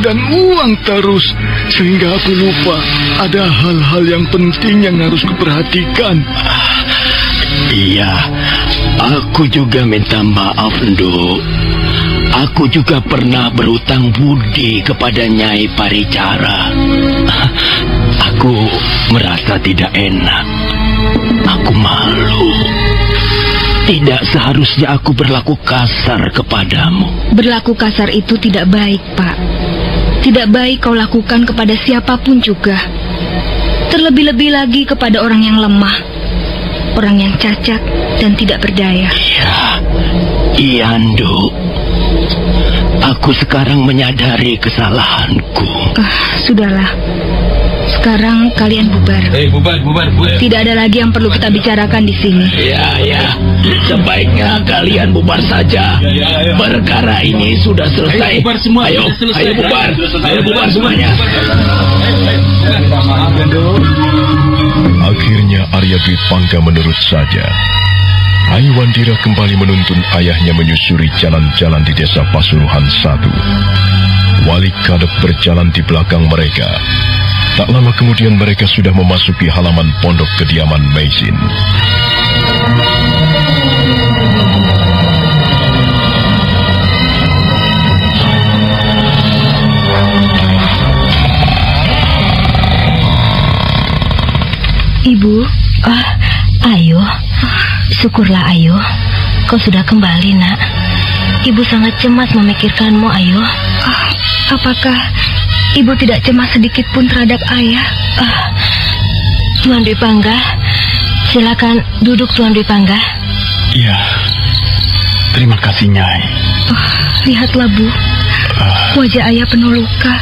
dan uang terus, sehingga aku lupa ada hal-hal yang penting yang harus kuperhatikan. Iya, aku juga minta maaf, Nduk. Aku juga pernah berhutang budi kepada Nyai Paricara. Aku merasa tidak enak. Aku malu. Tidak seharusnya aku berlaku kasar kepadamu. Berlaku kasar itu tidak baik, Pak. Tidak baik kau lakukan kepada siapapun juga. Terlebih-lebih lagi kepada orang yang lemah, orang yang cacat dan tidak berdaya. Iya, Nduk. Aku sekarang menyadari kesalahanku. Sudahlah. Sekarang kalian bubar. Bubar. Tidak ada lagi yang perlu kita bicarakan di sini. Ya. Sebaiknya kalian bubar saja. Perkara ini sudah selesai. Ayo bubar. Ayo bubar semuanya. Akhirnya Arya Dwi Pangga menurut saja. Ayu Wandira kembali menuntun ayahnya menyusuri jalan-jalan di desa Pasuruan 1. Wali Kadep berjalan di belakang mereka. Tak lama kemudian mereka sudah memasuki halaman pondok kediaman Meisin. Syukurlah Ayu, kau sudah kembali nak. Ibu sangat cemas memikirkanmu Ayu. Apakah ibu tidak cemas sedikit pun terhadap ayah? Tuan Dwi Pangga, silakan duduk Tuan Dwi Pangga. Iya, terima kasih Nyai. Lihatlah Bu, wajah ayah penuh luka.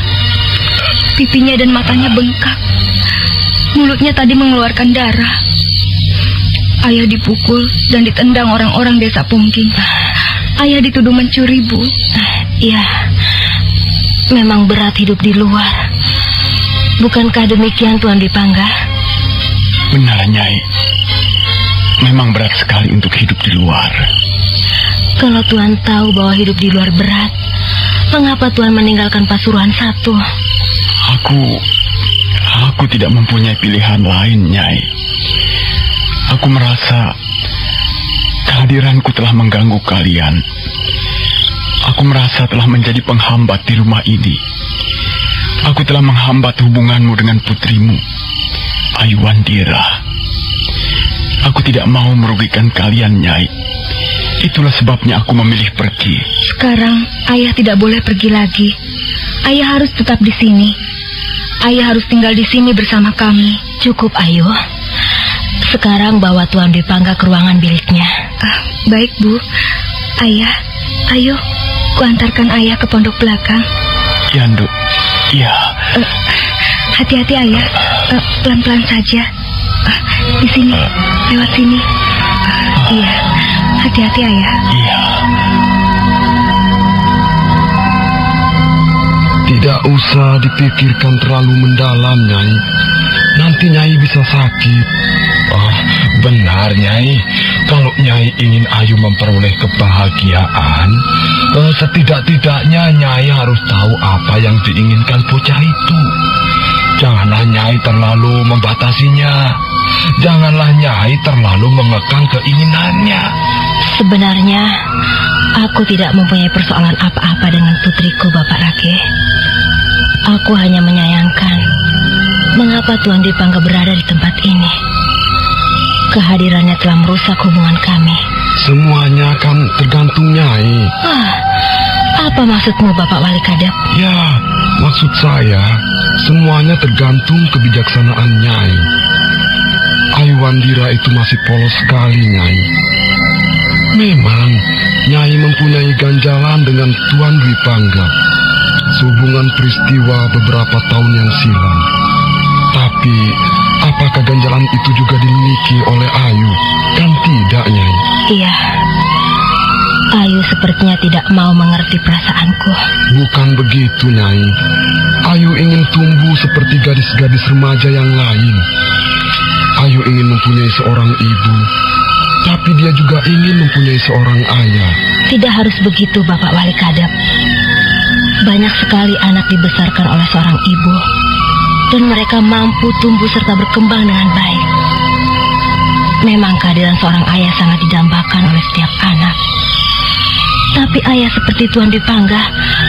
Pipinya dan matanya bengkak. Mulutnya tadi mengeluarkan darah. Ayah dipukul dan ditendang orang-orang desa Pungging. Ayah dituduh mencuri, Bu. Iya, memang berat hidup di luar. Bukankah demikian Tuan Dwi Pangga? Benar Nyai, memang berat sekali untuk hidup di luar. Kalau Tuan tahu bahwa hidup di luar berat, mengapa Tuan meninggalkan Pasuruan satu? Aku tidak mempunyai pilihan lain, Nyai. Aku merasa kehadiranku telah mengganggu kalian. Aku merasa telah menjadi penghambat di rumah ini. Aku telah menghambat hubunganmu dengan putrimu, Ayu Wandira. Aku tidak mau merugikan kalian, Nyai. Itulah sebabnya aku memilih pergi. Sekarang ayah tidak boleh pergi lagi. Ayah harus tetap di sini. Ayah harus tinggal di sini bersama kami. Cukup Ayu. Sekarang bawa Tuan Dwi Pangga ke ruangan biliknya. Baik Bu. Ayah, ayo kuantarkan ayah ke pondok belakang. Ya, Nduk. Iya. Hati-hati ayah. Pelan-pelan saja. Di sini, lewat sini. Iya. Hati-hati ayah. Iya. Tidak usah dipikirkan terlalu mendalam, Nyai. Nanti Nyai bisa sakit. Benar, Nyai. Kalau Nyai ingin Ayu memperoleh kebahagiaan, setidak-tidaknya Nyai harus tahu apa yang diinginkan bocah itu. Janganlah Nyai terlalu membatasinya. Janganlah Nyai terlalu mengekang keinginannya. Sebenarnya, aku tidak mempunyai persoalan apa-apa dengan putriku, Bapak Rake. Aku hanya menyayangkan mengapa Tuan Dwi Pangga berada di tempat ini. Kehadirannya telah merusak hubungan kami. Semuanya kan tergantung Nyai. Apa maksudmu, Bapak Wali Kadep? Ya, maksud saya semuanya tergantung kebijaksanaan Nyai. Ayu Wandira itu masih polos sekali, Nyai. Memang Nyai mempunyai ganjalan dengan Tuan Dwi Pangga, sehubungan peristiwa beberapa tahun yang silam. Tapi apakah ganjalan itu juga dimiliki oleh Ayu? Kan tidak, Nyai. Iya. Ayu sepertinya tidak mau mengerti perasaanku. Bukan begitu, Nyai. Ayu ingin tumbuh seperti gadis-gadis remaja yang lain. Ayu ingin mempunyai seorang ibu, tapi dia juga ingin mempunyai seorang ayah. Tidak harus begitu, Bapak Wali Kadep. Banyak sekali anak dibesarkan oleh seorang ibu, dan mereka mampu tumbuh serta berkembang dengan baik. Memang kehadiran seorang ayah sangat didambakan oleh setiap anak. Tapi ayah seperti Tuan Dwi Pangga,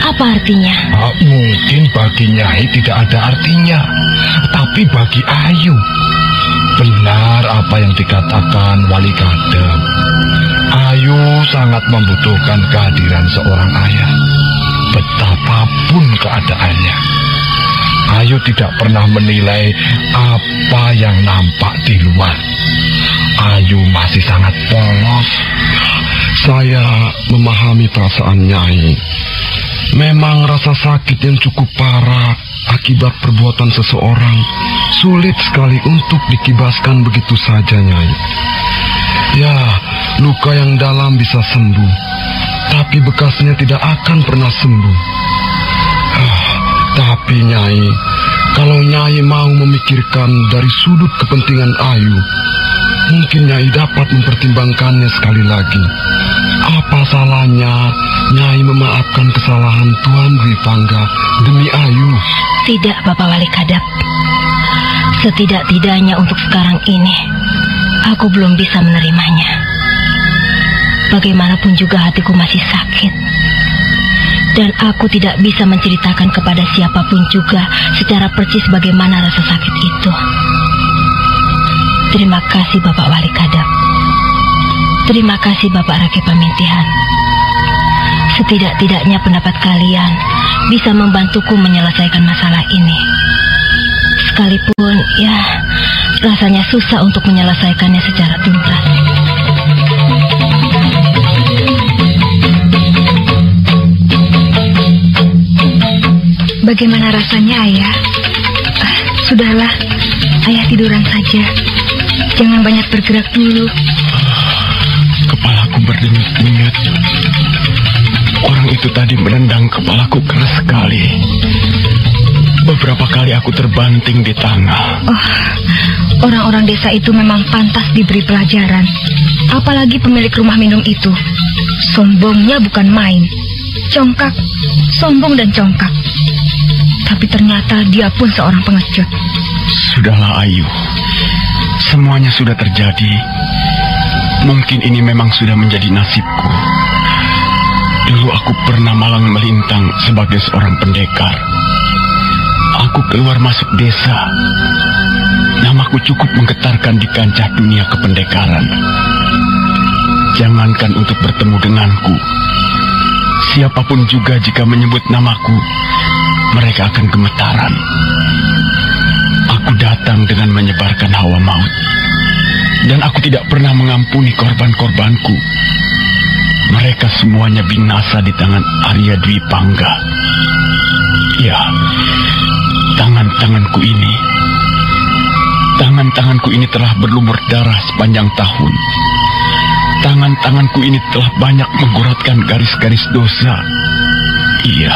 apa artinya? Mungkin bagi Nyai tidak ada artinya, tapi bagi Ayu, benar apa yang dikatakan Wali Kadep. Ayu sangat membutuhkan kehadiran seorang ayah, betapapun keadaannya. Ayu tidak pernah menilai apa yang nampak di luar. Ayu masih sangat polos. Saya memahami perasaan Nyai. Memang rasa sakit yang cukup parah akibat perbuatan seseorang sulit sekali untuk dikibaskan begitu saja, Nyai. Ya, luka yang dalam bisa sembuh, tapi bekasnya tidak akan pernah sembuh. Tapi Nyai, kalau Nyai mau memikirkan dari sudut kepentingan Ayu, mungkin Nyai dapat mempertimbangkannya sekali lagi. Apa salahnya Nyai memaafkan kesalahan Tuan Dwi Pangga demi Ayu? Tidak, Bapak Wali Kadep. Setidak-tidaknya untuk sekarang ini, aku belum bisa menerimanya. Bagaimanapun juga hatiku masih sakit. Dan aku tidak bisa menceritakan kepada siapapun juga secara percis bagaimana rasa sakit itu. Terima kasih, Bapak Wali Kadep. Terima kasih Bapak Rake Pamintihan. Setidak-tidaknya pendapat kalian bisa membantuku menyelesaikan masalah ini. Sekalipun ya rasanya susah untuk menyelesaikannya secara tuntas. Bagaimana rasanya, Ayah? Sudahlah, Ayah tiduran saja. Jangan banyak bergerak dulu. Kepalaku berdenyut-denyut. Orang itu tadi menendang kepalaku keras sekali. Beberapa kali aku terbanting di tanah. Oh, orang-orang desa itu memang pantas diberi pelajaran. Apalagi pemilik rumah minum itu. Sombongnya bukan main. Congkak, sombong dan congkak. Tapi ternyata dia pun seorang pengecut. Sudahlah Ayu, semuanya sudah terjadi. Mungkin ini memang sudah menjadi nasibku. Dulu aku pernah malang melintang sebagai seorang pendekar. Aku keluar masuk desa. Namaku cukup menggetarkan di kancah dunia kependekaran. Jangankan untuk bertemu denganku, siapapun juga jika menyebut namaku, mereka akan gemetaran. Aku datang dengan menyebarkan hawa maut. Dan aku tidak pernah mengampuni korban-korbanku. Mereka semuanya binasa di tangan Arya Dwi Pangga. Ya, tangan-tanganku ini telah berlumur darah sepanjang tahun. Tangan-tanganku ini telah banyak mengguratkan garis-garis dosa. Iya,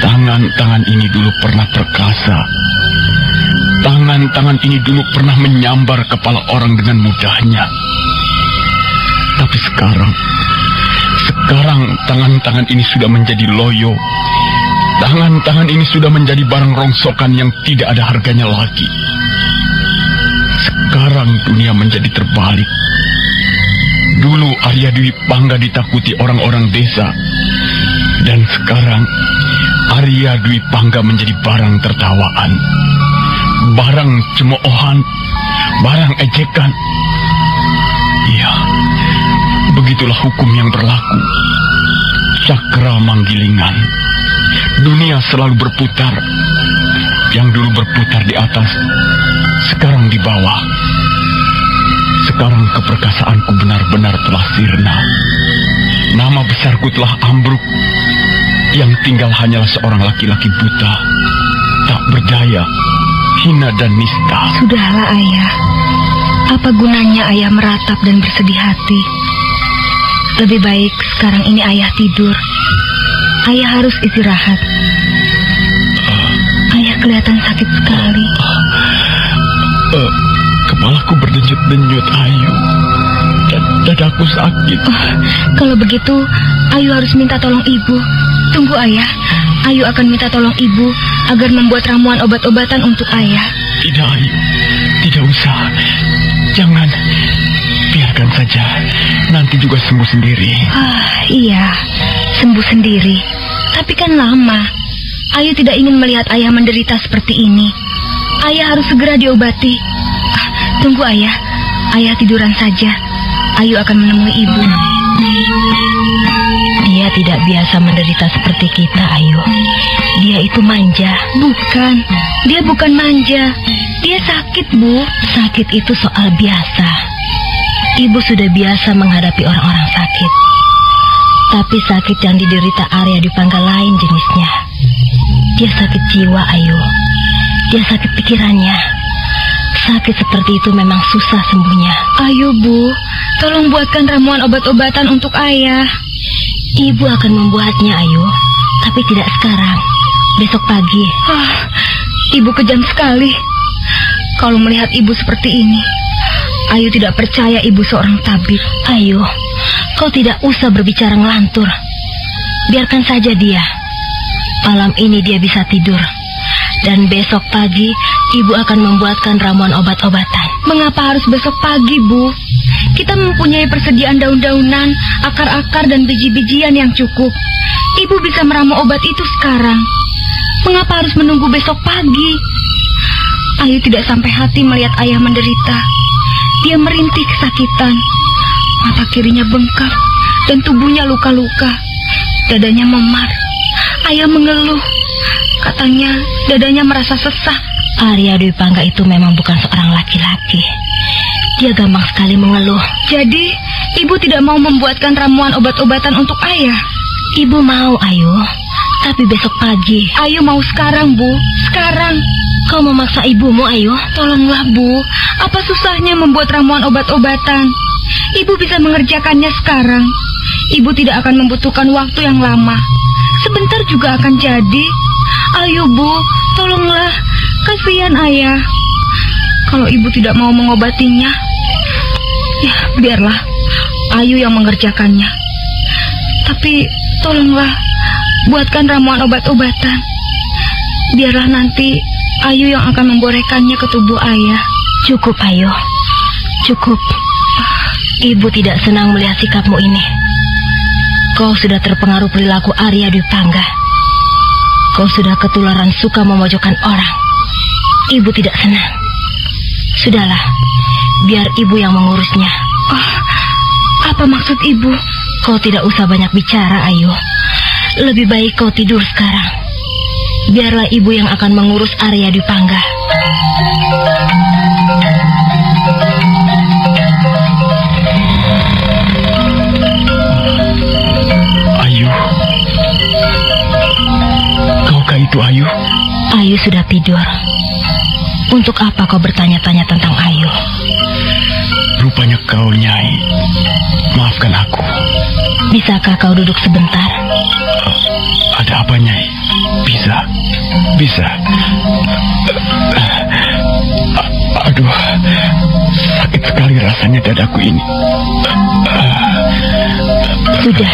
tangan-tangan ini dulu pernah perkasa. Tangan-tangan ini dulu pernah menyambar kepala orang dengan mudahnya. Tapi sekarang tangan-tangan ini sudah menjadi loyo. Tangan-tangan ini sudah menjadi barang rongsokan yang tidak ada harganya lagi. Sekarang dunia menjadi terbalik. Dulu Arya Dwi Pangga ditakuti orang-orang desa. Dan sekarang Arya Dwi Pangga menjadi barang tertawaan. Barang cemoohan, barang ejekan. Iya, begitulah hukum yang berlaku. Cakra manggilingan. Dunia selalu berputar. Yang dulu berputar di atas, sekarang di bawah. Sekarang keperkasaanku benar-benar telah sirna. Nama besarku telah ambruk. Yang tinggal hanyalah seorang laki-laki buta, tak berdaya, hina dan nista. Sudahlah Ayah. Apa gunanya Ayah meratap dan bersedih hati? Lebih baik sekarang ini Ayah tidur. Ayah harus istirahat. Ayah kelihatan sakit sekali. Kepalaku berdenyut-denyut, Ayu. Dadaku sakit. Kalau begitu, Ayu harus minta tolong ibu. Tunggu Ayah. Ayu akan minta tolong ibu agar membuat ramuan obat-obatan untuk Ayah. Tidak, Ayu. Tidak usah. Jangan. Biarkan saja. Nanti juga sembuh sendiri. Iya. Sembuh sendiri. Tapi kan lama. Ayu tidak ingin melihat Ayah menderita seperti ini. Ayah harus segera diobati. Tunggu Ayah. Ayah tiduran saja. Ayu akan menemui ibu. Dia tidak biasa menderita seperti kita, Ayu. Dia itu manja. Bukan. Dia bukan manja. Dia sakit, Bu. Sakit itu soal biasa. Ibu sudah biasa menghadapi orang-orang sakit. Tapi sakit yang diderita Arya Dwi Pangga lain jenisnya. Dia sakit jiwa, Ayu. Dia sakit pikirannya. Sakit seperti itu memang susah sembuhnya. Ayo, Bu. Tolong buatkan ramuan obat-obatan untuk Ayah. Ibu akan membuatnya, Ayu. Tapi tidak sekarang. Besok pagi. Ibu kejam sekali. Kalau melihat ibu seperti ini, Ayu tidak percaya ibu seorang tabib. Ayu, kau tidak usah berbicara ngelantur. Biarkan saja dia. Malam ini dia bisa tidur. Dan besok pagi, ibu akan membuatkan ramuan obat-obatan. Mengapa harus besok pagi, Bu? Kita mempunyai persediaan daun-daunan, akar-akar, dan biji-bijian yang cukup. Ibu bisa meramu obat itu sekarang. Mengapa harus menunggu besok pagi? Ayu tidak sampai hati melihat Ayah menderita. Dia merintih kesakitan. Mata kirinya bengkak dan tubuhnya luka-luka. Dadanya memar. Ayah mengeluh. Katanya dadanya merasa sesak. Arya Dwi Pangga itu memang bukan seorang laki-laki. Dia gampang sekali mengeluh. Jadi, ibu tidak mau membuatkan ramuan obat-obatan untuk ayah? Ibu mau, Ayu. Tapi besok pagi. Ayu mau sekarang, Bu. Sekarang. Kau memaksa ibumu, Ayu? Tolonglah, Bu. Apa susahnya membuat ramuan obat-obatan? Ibu bisa mengerjakannya sekarang. Ibu tidak akan membutuhkan waktu yang lama. Sebentar juga akan jadi. Ayo, Bu. Tolonglah. Kasihan ayah. Kalau ibu tidak mau mengobatinya, ya biarlah Ayu yang mengerjakannya. Tapi tolonglah buatkan ramuan obat-obatan. Biarlah nanti Ayu yang akan memborehkannya ke tubuh ayah. Cukup, Ayu. Cukup. Ibu tidak senang melihat sikapmu ini. Kau sudah terpengaruh perilaku Arya Dwi Pangga. Kau sudah ketularan suka memojokkan orang. Ibu tidak senang. Sudahlah, biar ibu yang mengurusnya. Oh, apa maksud ibu? Kau tidak usah banyak bicara, Ayu. Lebih baik kau tidur sekarang. Biarlah ibu yang akan mengurus Arya Dwi Pangga. Ayu. Kaukah itu Ayu? Ayu sudah tidur. Untuk apa kau bertanya-tanya tentang Ayu? Rupanya kau, Nyai. Maafkan aku. Bisakah kau duduk sebentar? Ada apa, Nyai? Bisa. Aduh, sakit sekali rasanya dadaku ini. Sudah,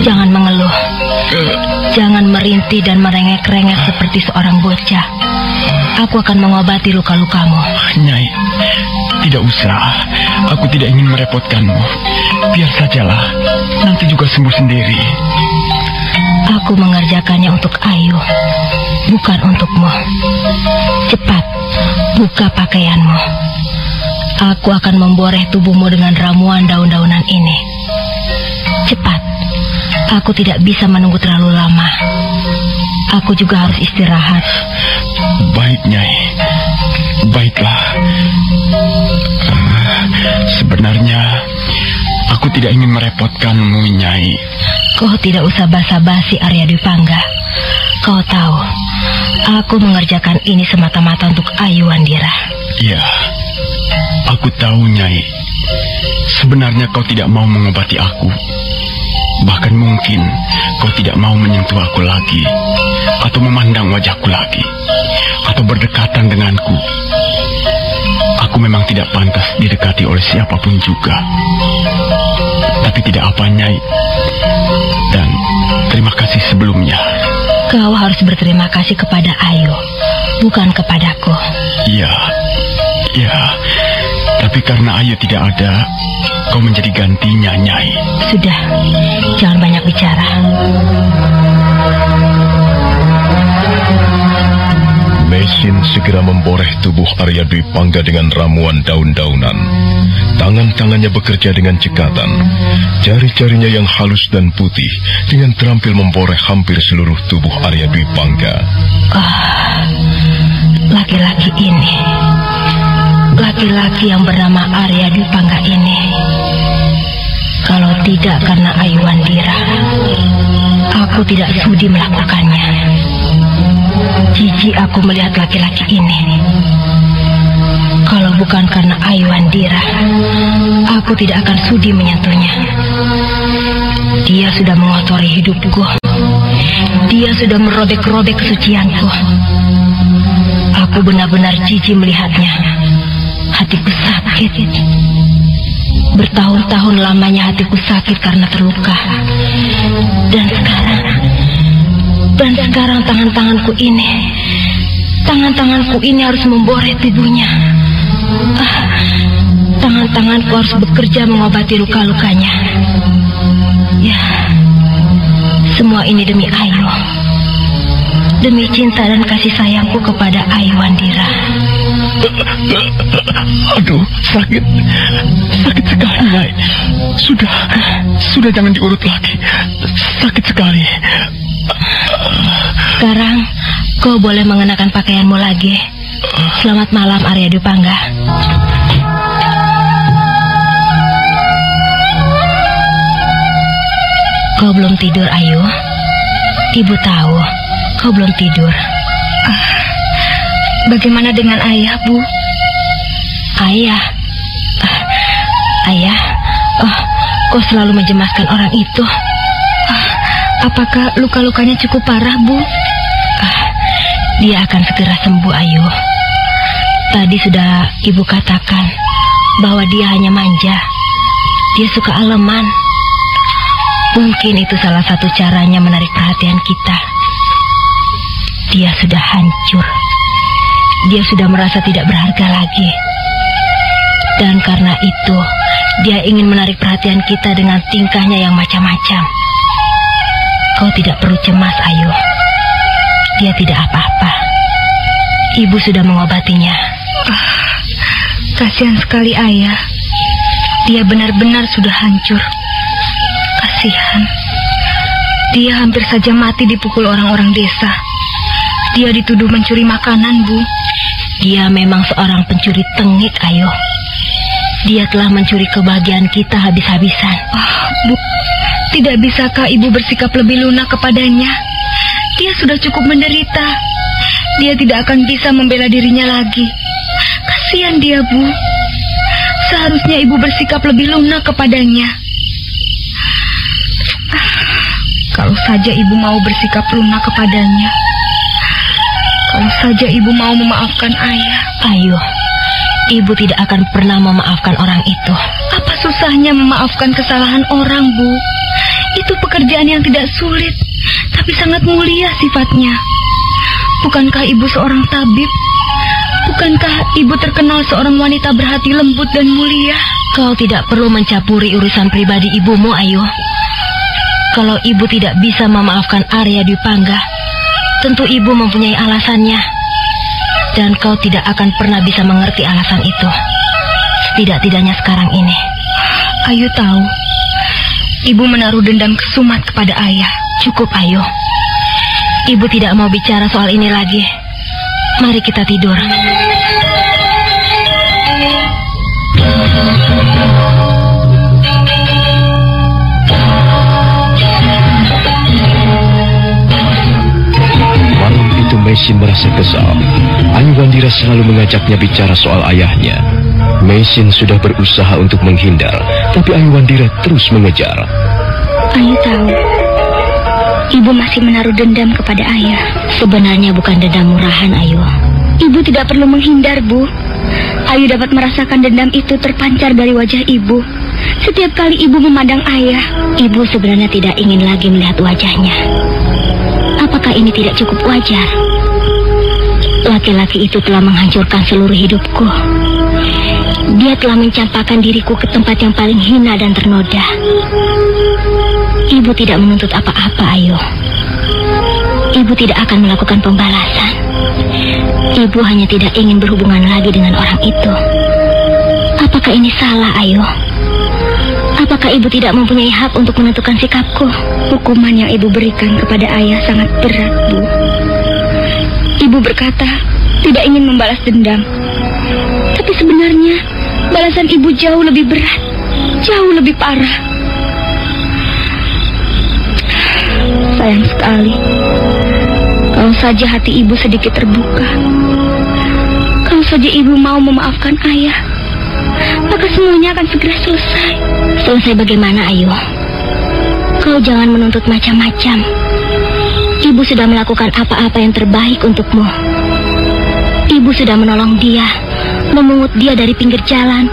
jangan mengeluh. Jangan merintih dan merengek-rengek seperti seorang bocah. Aku akan mengobati luka-lukamu. Nyai, tidak usah. Aku tidak ingin merepotkanmu. Biar sajalah, nanti juga sembuh sendiri. Aku mengerjakannya untuk Ayu, bukan untukmu. Cepat, buka pakaianmu. Aku akan memboreh tubuhmu dengan ramuan daun-daunan ini. Cepat, aku tidak bisa menunggu terlalu lama. Aku juga harus istirahat. Baik, Nyai. Baiklah. Sebenarnya aku tidak ingin merepotkanmu, Nyai. Kau tidak usah basa-basi, Arya Dwi Pangga. Kau tahu, aku mengerjakan ini semata-mata untuk Ayu Wandira. Ya, aku tahu, Nyai. Sebenarnya kau tidak mau mengobati aku. Bahkan mungkin kau tidak mau menyentuh aku lagi, atau memandang wajahku lagi, atau berdekatan denganku. Aku memang tidak pantas didekati oleh siapapun juga. Tapi tidak apa, Nyai. Dan terima kasih sebelumnya. Kau harus berterima kasih kepada Ayu, bukan kepadaku. Iya. Tapi karena Ayu tidak ada, kau menjadi gantinya, Nyai. Sudah, jangan banyak bicara. Mesin segera memboreh tubuh Arya Dwi Pangga dengan ramuan daun-daunan. Tangan-tangannya bekerja dengan cekatan. Jari-jarinya yang halus dan putih dengan terampil memboreh hampir seluruh tubuh Arya Dwi Pangga. Laki-laki ini, laki-laki yang bernama Arya Dwi Pangga ini, kalau tidak karena Ayu Wandira, aku tidak sudi melakukannya. Jijik aku melihat laki-laki ini. Kalau bukan karena Ayu Wandira, aku tidak akan sudi menyentuhnya. Dia sudah mengotori hidupku. Dia sudah merobek-robek kesucianku. Aku benar-benar jijik melihatnya. Hatiku sakit. Bertahun-tahun lamanya hatiku sakit karena terluka. Dan sekarang tangan-tanganku ini harus memboreh tubuhnya. Tangan-tanganku harus bekerja mengobati luka-lukanya. Ya, semua ini demi Ayu. Demi cinta dan kasih sayangku kepada Ayu Wandira. Aduh, sakit sekali, Nyai. Sudah jangan diurut lagi. Sakit sekali. Sekarang kau boleh mengenakan pakaianmu lagi. Selamat malam, Arya Dwi Pangga. Kau belum tidur, Ayu? Ibu tahu kau belum tidur. Bagaimana dengan ayah, Bu? Ayah? Ayah? Kau selalu mencemaskan orang itu. Apakah luka-lukanya cukup parah, Bu? Dia akan segera sembuh, Ayu. Tadi sudah Ibu katakan bahwa dia hanya manja. Dia suka aleman. Mungkin itu salah satu caranya menarik perhatian kita. Dia sudah hancur. Dia sudah merasa tidak berharga lagi. Dan karena itu, dia ingin menarik perhatian kita dengan tingkahnya yang macam-macam. Kau tidak perlu cemas, Ayu. Dia tidak apa-apa. Ibu sudah mengobatinya. Kasihan sekali ayah. Dia benar-benar sudah hancur. Kasihan. Dia hampir saja mati dipukul orang-orang desa. Dia dituduh mencuri makanan, Bu. Dia memang seorang pencuri tengik, Ayu. Dia telah mencuri kebahagiaan kita habis-habisan. Bu, tidak bisakah Ibu bersikap lebih lunak kepadanya? Dia sudah cukup menderita. Dia tidak akan bisa membela dirinya lagi. Kasihan dia, Bu. Seharusnya Ibu bersikap lebih lunak kepadanya. Kalau saja Ibu mau bersikap lunak kepadanya. Kalau saja Ibu mau memaafkan ayah. Ayu, Ibu tidak akan pernah memaafkan orang itu. Apa susahnya memaafkan kesalahan orang, Bu? Itu pekerjaan yang tidak sulit, tapi sangat mulia sifatnya. Bukankah Ibu seorang tabib? Bukankah Ibu terkenal seorang wanita berhati lembut dan mulia? Kau tidak perlu mencampuri urusan pribadi ibumu, Ayu. Kalau Ibu tidak bisa memaafkan Arya Dwi Pangga, tentu Ibu mempunyai alasannya. Dan kau tidak akan pernah bisa mengerti alasan itu. Setidak-tidaknya sekarang ini. Ayu tahu, Ibu menaruh dendam kesumat kepada ayah. Cukup, Ayu. Ibu tidak mau bicara soal ini lagi. Mari kita tidur. Malam itu Meisin merasa kesal. Ayu Wandira selalu mengajaknya bicara soal ayahnya. Meisin sudah berusaha untuk menghindar, tapi Ayu Wandira terus mengejar. Ayu tahu, Ibu masih menaruh dendam kepada ayah. Sebenarnya bukan dendam murahan, Ayu. Ibu tidak perlu menghindar, Bu. Ayu dapat merasakan dendam itu terpancar dari wajah Ibu. Setiap kali Ibu memandang ayah. Ibu sebenarnya tidak ingin lagi melihat wajahnya. Apakah ini tidak cukup wajar? Laki-laki itu telah menghancurkan seluruh hidupku. Dia telah mencampakkan diriku ke tempat yang paling hina dan ternoda. Ibu tidak menuntut apa-apa, Ayu. Ibu tidak akan melakukan pembalasan. Ibu hanya tidak ingin berhubungan lagi dengan orang itu. Apakah ini salah, Ayu? Apakah Ibu tidak mempunyai hak untuk menentukan sikapku? Hukuman yang Ibu berikan kepada ayah sangat berat, Bu. Ibu berkata tidak ingin membalas dendam. Tapi sebenarnya balasan Ibu jauh lebih berat, jauh lebih parah. Sayang sekali. Kalau saja hati Ibu sedikit terbuka. Kalau saja Ibu mau memaafkan ayah, maka semuanya akan segera selesai. Selesai bagaimana, Ayu? Kau jangan menuntut macam-macam. Ibu sudah melakukan apa-apa yang terbaik untukmu. Ibu sudah menolong dia, memungut dia dari pinggir jalan,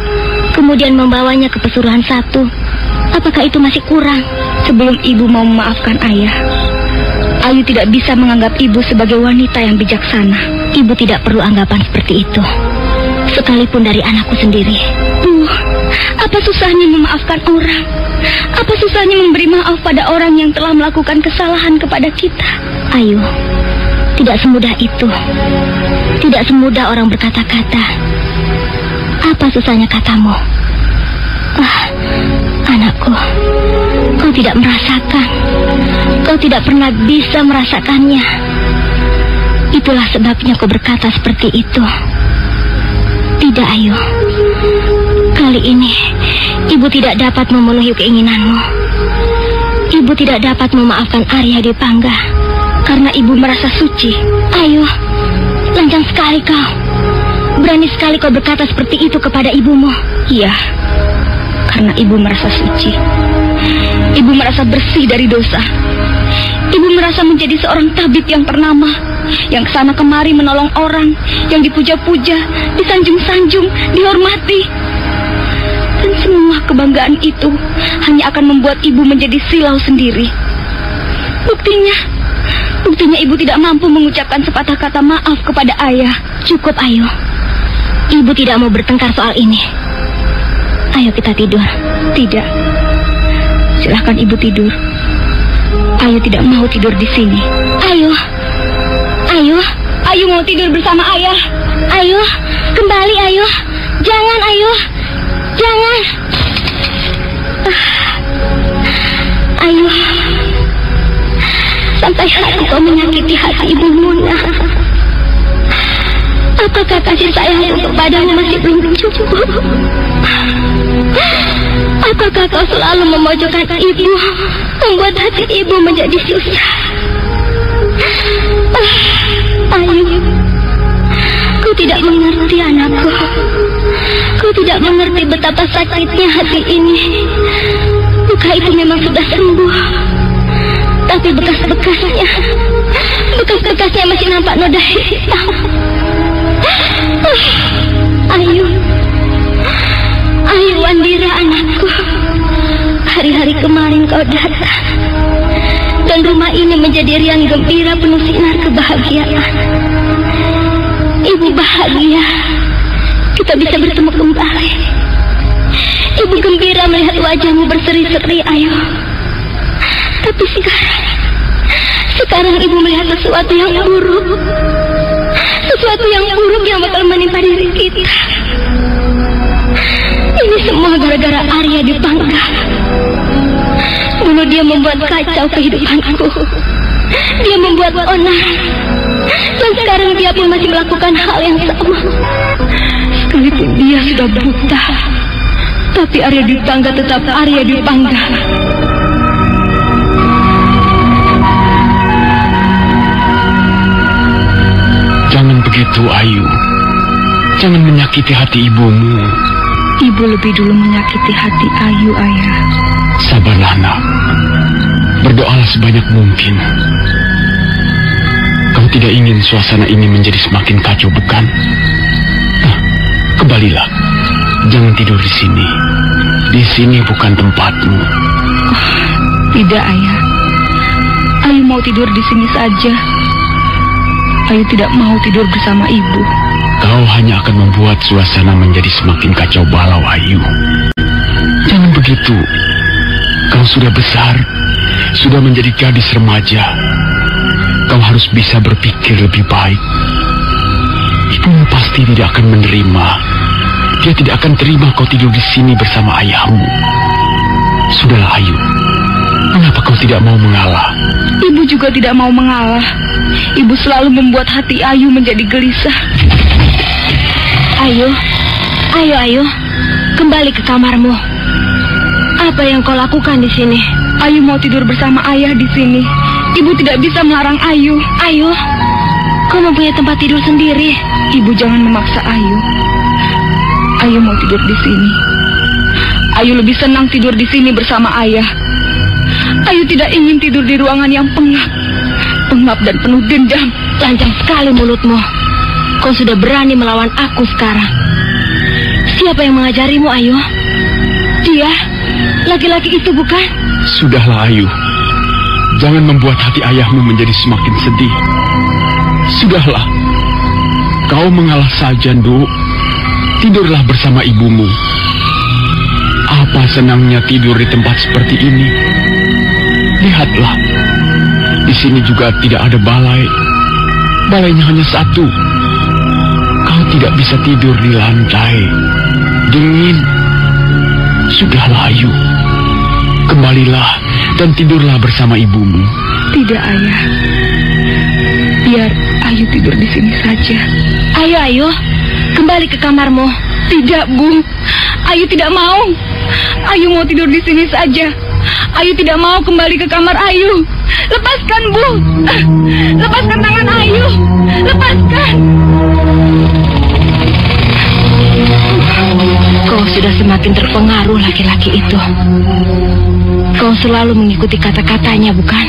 kemudian membawanya ke pesuruhan satu. Apakah itu masih kurang? Sebelum Ibu mau memaafkan ayah, Ayu tidak bisa menganggap Ibu sebagai wanita yang bijaksana. Ibu tidak perlu anggapan seperti itu, sekalipun dari anakku sendiri. Bu, apa susahnya memaafkan orang? Apa susahnya memberi maaf pada orang yang telah melakukan kesalahan kepada kita? Ayu, tidak semudah itu. Tidak semudah orang berkata-kata. Apa susahnya katamu? Anakku, kau tidak merasakan. Kau tidak pernah bisa merasakannya. Itulah sebabnya kau berkata seperti itu. Tidak, Ayu. Kali ini, ibu tidak dapat memenuhi keinginanmu. Ibu tidak dapat memaafkan Arya Dwi Pangga karena ibu merasa suci. Ayu, lancang sekali kau. Berani sekali kau berkata seperti itu kepada ibumu. Iya, karena ibu merasa suci. Ibu merasa bersih dari dosa. Ibu merasa menjadi seorang tabib yang ternama, yang kesana kemari menolong orang, yang dipuja-puja, disanjung-sanjung, dihormati. Dan semua kebanggaan itu hanya akan membuat ibu menjadi silau sendiri. Buktinya ibu tidak mampu mengucapkan sepatah kata maaf kepada ayah. Cukup, Ayu. Ibu tidak mau bertengkar soal ini. Ayo kita tidur. Tidak. Silahkan ibu tidur. Ayu tidak mau tidur di sini. Ayu mau tidur bersama ayah. Ayu, kembali Ayu. Jangan, Ayu. Jangan. Ayu, sampai hati kau menyakiti hati ibu Muna. Apakah kasih sayangku kepadamu masih belum cukup? Apakah kau selalu memojokkan ibu, membuat hati ibu menjadi susah? Ayu, kau tidak mengerti anakku. Kau tidak mengerti betapa sakitnya hati ini. Luka itu memang sudah sembuh, tapi bekasnya masih nampak noda hitam. Ayu Wandira anakku, hari-hari kemarin kau datang, dan rumah ini menjadi riang gembira penuh sinar kebahagiaan. Ibu bahagia kita bisa bertemu kembali. Ibu gembira melihat wajahmu berseri-seri, Ayu. Tapi sekarang ibu melihat sesuatu yang buruk. Sesuatu yang buruk yang bakal menimpa diri kita. Ini semua gara-gara Arya Dwi Pangga. Dulu dia membuat kacau kehidupanku. Dia membuat onar. Dan sekarang dia pun masih melakukan hal yang sama. Sekalipun dia sudah buta, tapi Arya Dwi Pangga tetap Arya Dwi Pangga. Jangan begitu, Ayu. Jangan menyakiti hati ibumu. Ibu lebih dulu menyakiti hati Ayu, Ayah. Sabarlah, nak. Berdoalah sebanyak mungkin. Kau tidak ingin suasana ini menjadi semakin kacau, bukan? Nah, kembalilah. Jangan tidur di sini. Di sini bukan tempatmu. Tidak, Ayah. Ayu mau tidur di sini saja. Ayu tidak mau tidur bersama ibu. Kau hanya akan membuat suasana menjadi semakin kacau balau, Ayu. Jangan begitu. Kau sudah besar, sudah menjadi gadis remaja. Kau harus bisa berpikir lebih baik. Ibumu pasti tidak akan menerima. Dia tidak akan terima kau tidur di sini bersama ayahmu. Sudahlah, Ayu. Kenapa kau tidak mau mengalah? Ibu juga tidak mau mengalah. Ibu selalu membuat hati Ayu menjadi gelisah. Ayu, kembali ke kamarmu. Apa yang kau lakukan di sini? Ayu mau tidur bersama ayah di sini. Ibu tidak bisa melarang Ayu. Ayu, kau mempunyai tempat tidur sendiri. Ibu jangan memaksa Ayu. Ayu mau tidur di sini. Ayu lebih senang tidur di sini bersama ayah. Ayu tidak ingin tidur di ruangan yang pengap dan penuh dendam. Lancang sekali mulutmu. Kau sudah berani melawan aku sekarang. Siapa yang mengajarimu, Ayu? Dia, laki-laki itu bukan? Sudahlah, Ayu. Jangan membuat hati ayahmu menjadi semakin sedih. Sudahlah. Kau mengalah saja, Nduk. Tidurlah bersama ibumu. Apa senangnya tidur di tempat seperti ini? Lihatlah. Di sini juga tidak ada balai. Balainya hanya satu. tidak bisa tidur di lantai. Dingin. Sudahlah, Ayu. Kembalilah dan tidurlah bersama ibumu. Tidak, Ayah. Biar Ayu tidur di sini saja. Ayo, Ayu. Kembali ke kamarmu. Tidak, Bu. Ayu tidak mau. Ayu mau tidur di sini saja. Ayu tidak mau kembali ke kamar Ayu. Lepaskan, Bu. Lepaskan tangan Ayu. Lepaskan. Kau sudah semakin terpengaruh laki-laki itu. Kau selalu mengikuti kata-katanya, bukan?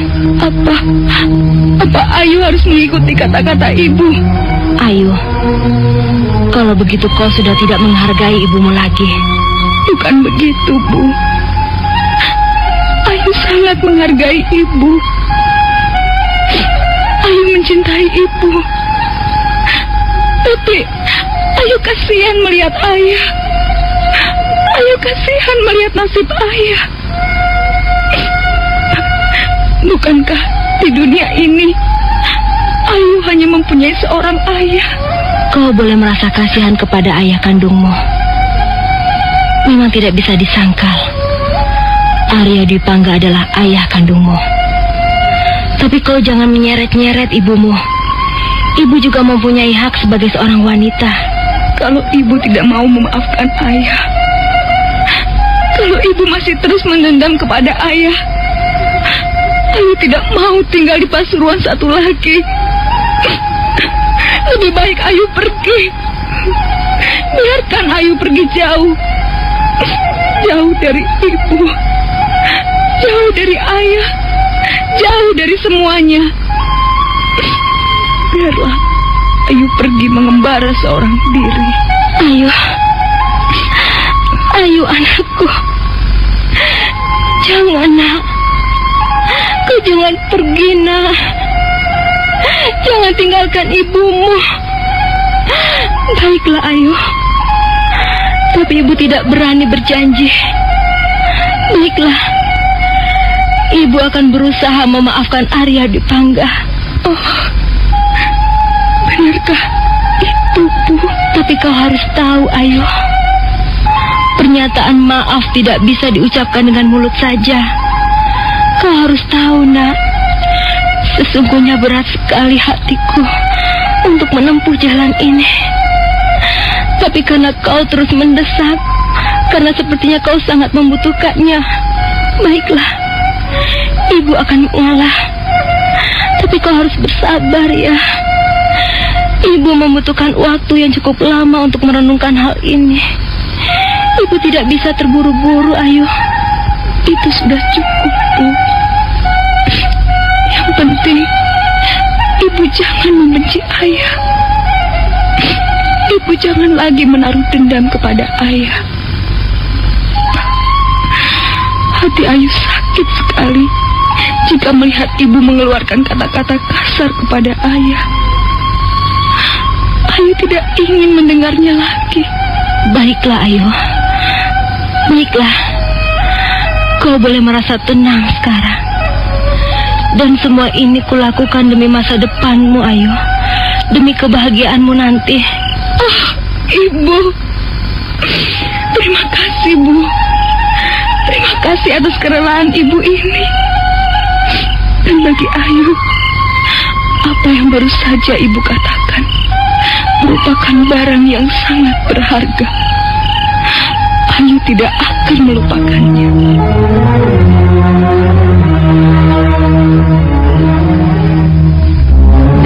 Apa Ayu harus mengikuti kata-kata ibu? Ayu, kalau begitu kau sudah tidak menghargai ibumu lagi. Bukan begitu, Bu. Ayu sangat menghargai ibu. Ayu mencintai ibu. Tapi Ayu kasihan melihat ayah. Ayu kasihan melihat nasib ayah. Bukankah di dunia ini Ayu hanya mempunyai seorang ayah? Kau boleh merasa kasihan kepada ayah kandungmu. Memang tidak bisa disangkal, Arya Dwi Pangga adalah ayah kandungmu. Tapi kau jangan menyeret-nyeret ibumu. Ibu juga mempunyai hak sebagai seorang wanita. Kalau ibu tidak mau memaafkan ayah, kalau ibu masih terus mendendam kepada ayah, Ayu tidak mau tinggal di Pasuruan satu lagi. Lebih baik Ayu pergi. Biarkan Ayu pergi jauh. Jauh dari ibu. Jauh dari ayah. Jauh dari semuanya. Biarlah Ayu pergi mengembara seorang diri. Ayu. Ayu anakku. Jangan, Nak. Kau jangan pergi, Nak. Jangan tinggalkan ibumu. Baiklah, Ayu. Tapi ibu tidak berani berjanji. Baiklah. Ibu akan berusaha memaafkan Arya Dwi Pangga. Oh, benarkah itu, Bu? Tapi kau harus tahu, Ayu. Pernyataan maaf tidak bisa diucapkan dengan mulut saja. Kau harus tahu, Nak. Sesungguhnya berat sekali hatiku untuk menempuh jalan ini. Tapi karena kau terus mendesak, karena sepertinya kau sangat membutuhkannya, baiklah, ibu akan mengalah. Tapi kau harus bersabar, ya. Ibu membutuhkan waktu yang cukup lama untuk merenungkan hal ini. Ibu tidak bisa terburu-buru, Ayu. Itu sudah cukup, Bu. Yang penting ibu jangan membenci ayah. Ibu jangan lagi menaruh dendam kepada ayah. Hati Ayu sakit sekali jika melihat ibu mengeluarkan kata-kata kasar kepada ayah. Ayu tidak ingin mendengarnya lagi. Baiklah, Ayu. Baiklah. Kau boleh merasa tenang sekarang. Dan semua ini kulakukan demi masa depanmu, Ayu. Demi kebahagiaanmu nanti. Oh, Ibu. Terima kasih, Bu. Terima kasih atas kerelaan Ibu ini. Dan bagi Ayu, apa yang baru saja Ibu katakan merupakan barang yang sangat berharga. Ayu tidak akan melupakannya.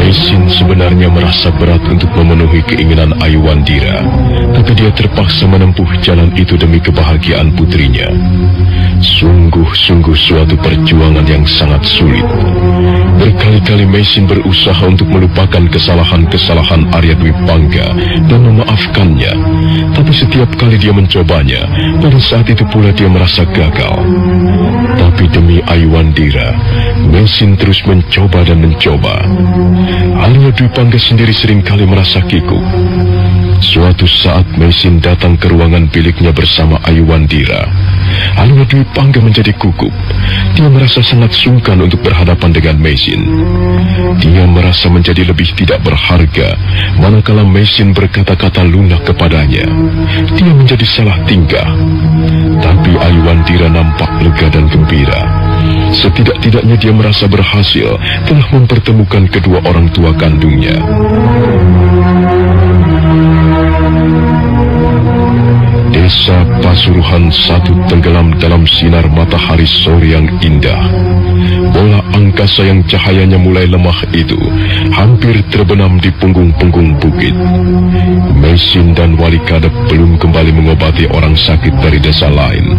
Mesin sebenarnya merasa berat untuk memenuhi keinginan Ayu Wandira, tapi dia terpaksa menempuh jalan itu demi kebahagiaan putrinya. Sungguh-sungguh suatu perjuangan yang sangat sulit. Berkali-kali Mesin berusaha untuk melupakan kesalahan-kesalahan Arya Dwi Pangga dan memaafkannya. Tapi setiap kali dia mencobanya, pada saat itu pula dia merasa gagal. Tapi demi Ayu Wandira, Mesin terus mencoba dan mencoba. Arya Dwi Pangga sendiri seringkali merasa kikuk. Suatu saat Mesin datang ke ruangan biliknya bersama Ayuwandira. Lalu Dwi Pangga menjadi gugup. Dia merasa sangat sungkan untuk berhadapan dengan Mesin. Dia merasa menjadi lebih tidak berharga manakala Mesin berkata-kata lunak kepadanya. Dia menjadi salah tingkah. Tapi Ayuwandira nampak lega dan gembira. Setidak-tidaknya dia merasa berhasil telah mempertemukan kedua orang tua kandungnya. Desa Pasuruhan satu tenggelam dalam sinar matahari sore yang indah. Bola angkasa yang cahayanya mulai lemah itu hampir terbenam di punggung-punggung bukit. Mesin dan Wali Kadep belum kembali mengobati orang sakit dari desa lain.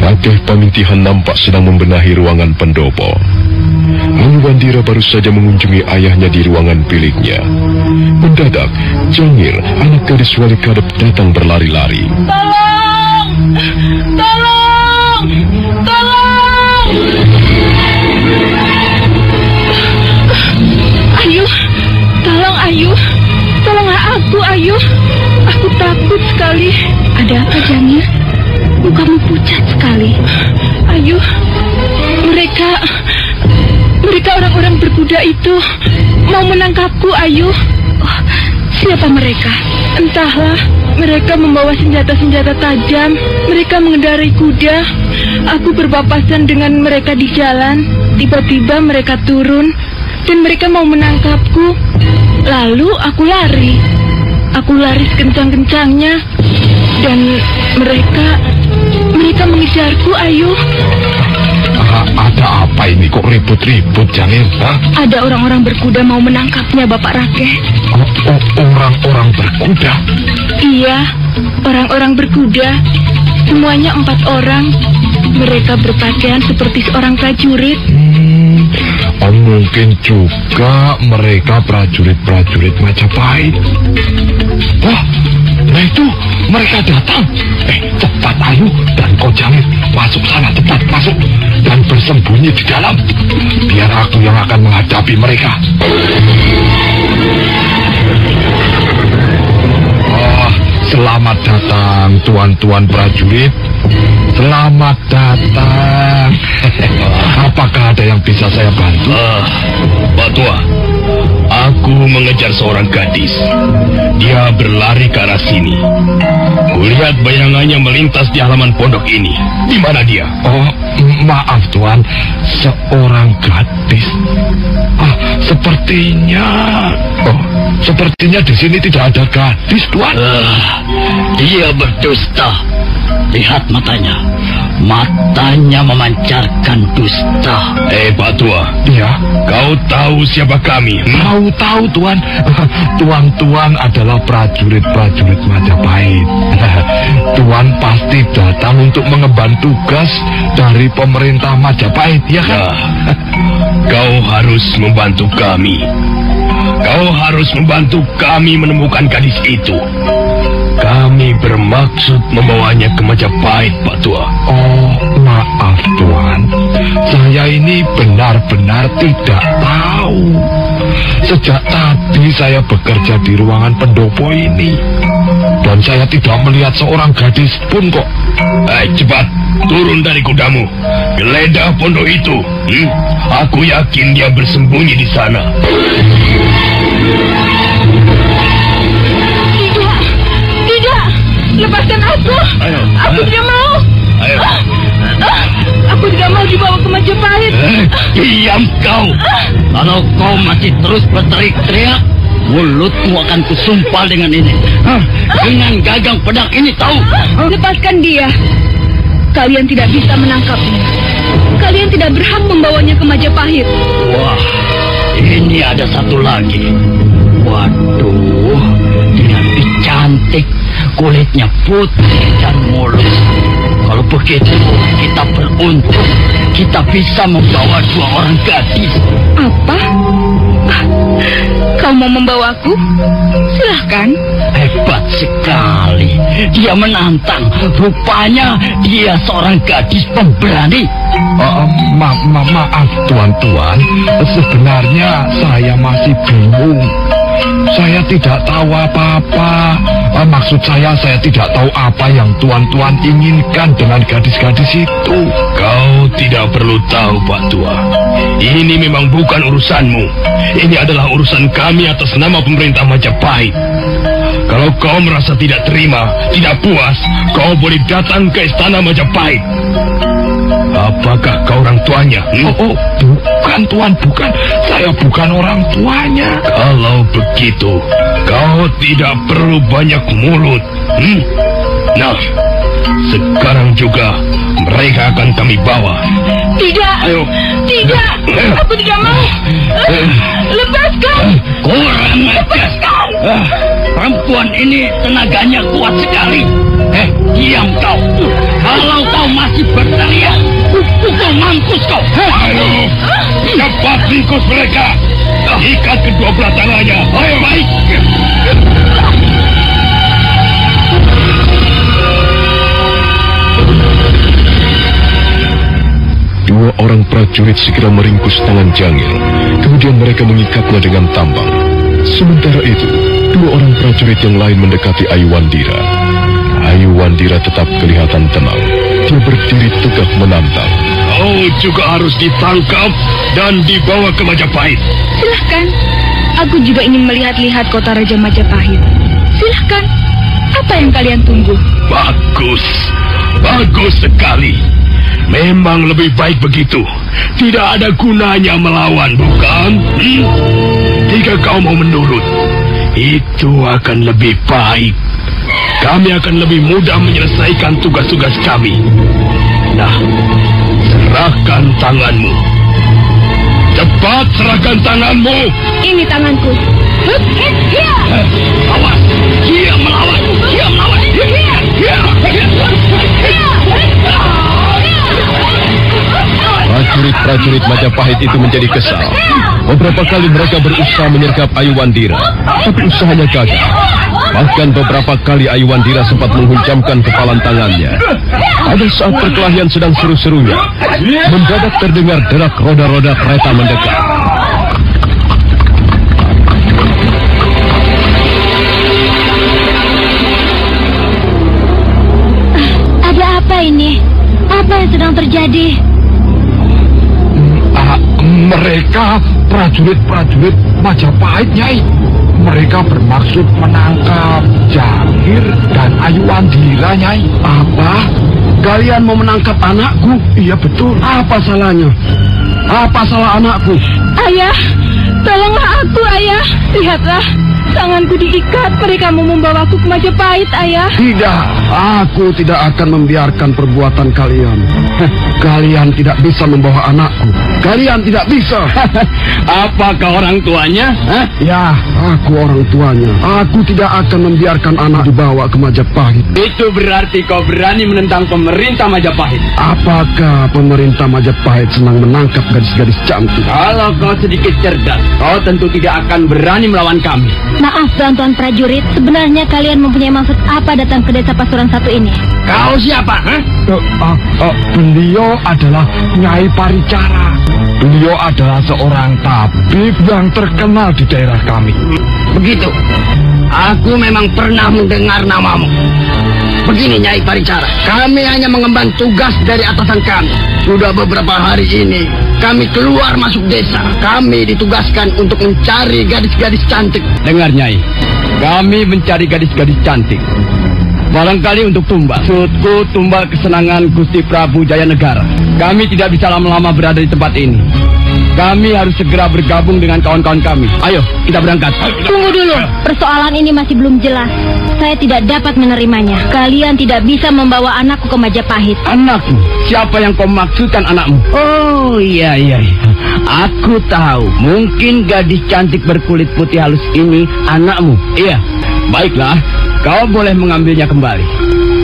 Rakeh Pamintihan nampak sedang membenahi ruangan pendopo. Ayuwandira baru saja mengunjungi ayahnya di ruangan biliknya. Mendadak, Jangir, anak gadis Wali Kadep datang berlari-lari. Tolong! Tolong! Tolong! Ayu, tolong Ayu. Tolonglah aku, Ayu. Aku takut sekali. Ada apa, Jangir? Mukamu pucat sekali. Ayu, mereka orang-orang berkuda itu mau menangkapku, Ayu. Oh, siapa mereka? Entahlah, mereka membawa senjata-senjata tajam. Mereka mengendarai kuda. Aku berpapasan dengan mereka di jalan. Tiba-tiba mereka turun dan mereka mau menangkapku. Lalu aku lari. Aku lari sekencang-kencangnya dan mereka mengejarku, Ayu. Ada apa ini kok ribut-ribut, Jangir? Ada orang-orang berkuda mau menangkapnya, Bapak Rakeh. Orang-orang berkuda? Iya, orang-orang berkuda. Semuanya 4 orang. Mereka berpakaian seperti seorang prajurit. Mungkin juga mereka prajurit-prajurit Majapahit. Wah, nah itu mereka datang. Cepat Ayu dan kau Jangir masuk sana, cepat masuk dan bersembunyi di dalam. Biar aku yang akan menghadapi mereka. Selamat datang tuan-tuan prajurit. Selamat datang. Apakah ada yang bisa saya bantu? Pak Tua, aku mengejar seorang gadis. Dia berlari ke arah sini. Kulihat bayangannya melintas di halaman pondok ini. Di mana dia? Oh, maaf tuan, seorang gadis. Sepertinya di sini tidak ada gadis, tuan. Dia berdusta. Lihat matanya. Matanya memancarkan dusta. Pak Tua. Iya. Kau tahu siapa kami? Tahu, tuan. Tuan-tuan adalah prajurit-prajurit Majapahit. Tuan pasti datang untuk mengemban tugas dari pemerintah Majapahit, ya kan? Kau harus membantu kami. Kau harus membantu kami menemukan gadis itu. Kami bermaksud membawanya ke Majapahit, Pak Tua. Oh, maaf tuan. Saya ini benar-benar tidak tahu. Sejak tadi saya bekerja di ruangan pendopo ini. Dan saya tidak melihat seorang gadis pun kok. Cepat, turun dari kudamu. Geledah pondok itu. Aku yakin dia bersembunyi di sana. Lepaskan aku. Aku tidak mau. Aku tidak mau dibawa ke Majapahit. Diam kau. Kalau kau masih terus berteriak-teriak, mulutmu akan kusumpal dengan ini. Dengan gagang pedang ini, tahu? Lepaskan dia. Kalian tidak bisa menangkapnya. Kalian tidak berhak membawanya ke Majapahit. Wah, ini ada satu lagi. Waduh, dia lebih cantik. Kulitnya putih dan mulus. Kalau begitu, kita beruntung. Kita bisa membawa 2 orang gadis. Apa? Kau mau membawaku? Silahkan. Hebat sekali. Dia menantang. Rupanya dia seorang gadis pemberani. Maaf tuan-tuan, sebenarnya saya masih bingung. Saya tidak tahu apa-apa. Maksud saya tidak tahu apa yang tuan-tuan inginkan dengan gadis-gadis itu. Kau tidak perlu tahu, Pak Tua. Ini memang bukan urusanmu. Ini adalah urusan kami atas nama pemerintah Majapahit. Kalau kau merasa tidak terima, tidak puas, kau boleh datang ke istana Majapahit. Apakah kau orang tuanya? Bukan tuan, bukan. Saya bukan orang tuanya. Kalau begitu, kau tidak perlu banyak mulut. Nah, sekarang juga mereka akan kami bawa. Tidak. Ayo. Tidak. Aku tidak mau. Lepaskan. Kurang lepaskan. Perempuan ini tenaganya kuat sekali. Diam kau. Kalau kau masih berteriak, pukul mampus kau. Ayo, cepat ringkus mereka. Ikat kedua belah tangannya. Ayo, baik. Dua orang prajurit segera meringkus tangan Jangil. Kemudian mereka mengikatnya dengan tambang. Sementara itu, dua orang prajurit yang lain mendekati Aiwandira. Aiwandira tetap kelihatan tenang. Dia berdiri tegak menantang. Kau juga harus ditangkap dan dibawa ke Majapahit. Silahkan. Aku juga ingin melihat-lihat kota Raja Majapahit. Silahkan. Apa yang kalian tunggu? Bagus. Bagus sekali. Memang lebih baik begitu. Tidak ada gunanya melawan, bukan? Jika kau mau menurut, itu akan lebih baik. Kami akan lebih mudah menyelesaikan tugas-tugas kami. Nah, serahkan tanganmu. Cepat serahkan tanganmu. Ini tanganku. Awas, dia melawanku. Dia melawanku. Prajurit-prajurit Majapahit itu menjadi kesal. Beberapa kali mereka berusaha menyergap Aiwandira, tapi usahanya gagal. Bahkan beberapa kali Aiwandira sempat menghunjamkan kepalan tangannya. Pada saat perkelahian sedang seru-serunya, mendadak terdengar derak roda-roda kereta mendekat. Ada apa ini? Apa yang sedang terjadi? Mereka prajurit-prajurit Majapahit, Nyai. Mereka bermaksud menangkap Jangir dan Aiwandira, Nyai. Apa? Kalian mau menangkap anakku? Iya, betul. Apa salahnya? Apa salah anakku? Ayah, tolonglah aku, Ayah. Lihatlah, tanganku diikat. Mereka mau membawaku ke Majapahit, Ayah. Tidak, aku tidak akan membiarkan perbuatan kalian. Kalian tidak bisa membawa anakku. Kalian tidak bisa. Apakah orang tuanya? Ya, aku orang tuanya. Aku tidak akan membiarkan anak dibawa ke Majapahit. Itu berarti kau berani menentang pemerintah Majapahit. Apakah pemerintah Majapahit senang menangkap gadis-gadis cantik? Kalau kau sedikit cerdas, kau tentu tidak akan berani melawan kami. Maaf, tuan-tuan prajurit. Sebenarnya kalian mempunyai maksud apa datang ke desa Pasuruan 1 ini? Kau siapa? Beliau adalah Nyai Paricara. Beliau adalah seorang tabib yang terkenal di daerah kami. Begitu. Aku memang pernah mendengar namamu. Begini, Nyai Paricara, kami hanya mengemban tugas dari atasan kami. Sudah beberapa hari ini kami keluar masuk desa. Kami ditugaskan untuk mencari gadis-gadis cantik. Dengar, Nyai, kami mencari gadis-gadis cantik. Barangkali untuk tumbal. Maksudku tumbal kesenangan Gusti Prabu Jayanegara. Kami tidak bisa lama-lama berada di tempat ini. Kami harus segera bergabung dengan kawan-kawan kami. Ayo, kita berangkat. Tunggu dulu, persoalan ini masih belum jelas. Saya tidak dapat menerimanya. Kalian tidak bisa membawa anakku ke Majapahit. Anakmu? Siapa yang kau maksudkan anakmu? Oh iya. Aku tahu. Mungkin gadis cantik berkulit putih halus ini anakmu. Iya, baiklah. Kau boleh mengambilnya kembali.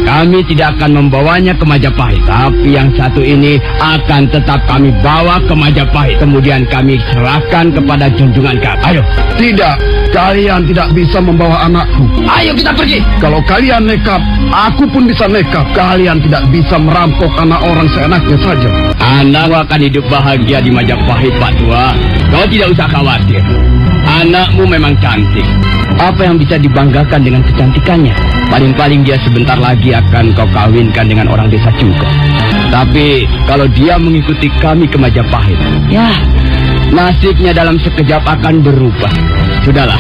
Kami tidak akan membawanya ke Majapahit, tapi yang satu ini akan tetap kami bawa ke Majapahit. Kemudian kami serahkan kepada junjungan kami. Ayo. Tidak, kalian tidak bisa membawa anakku. Ayo kita pergi. Kalau kalian nekat, aku pun bisa nekat. Kalian tidak bisa merampok anak orang seenaknya saja. Anakmu akan hidup bahagia di Majapahit, Pak Tua. Kau tidak usah khawatir. Anakmu memang cantik. Apa yang bisa dibanggakan dengan kecantikannya? Paling-paling dia sebentar lagi akan kau kawinkan dengan orang desa juga. Tapi kalau dia mengikuti kami ke Majapahit, ya nasibnya dalam sekejap akan berubah. Sudahlah,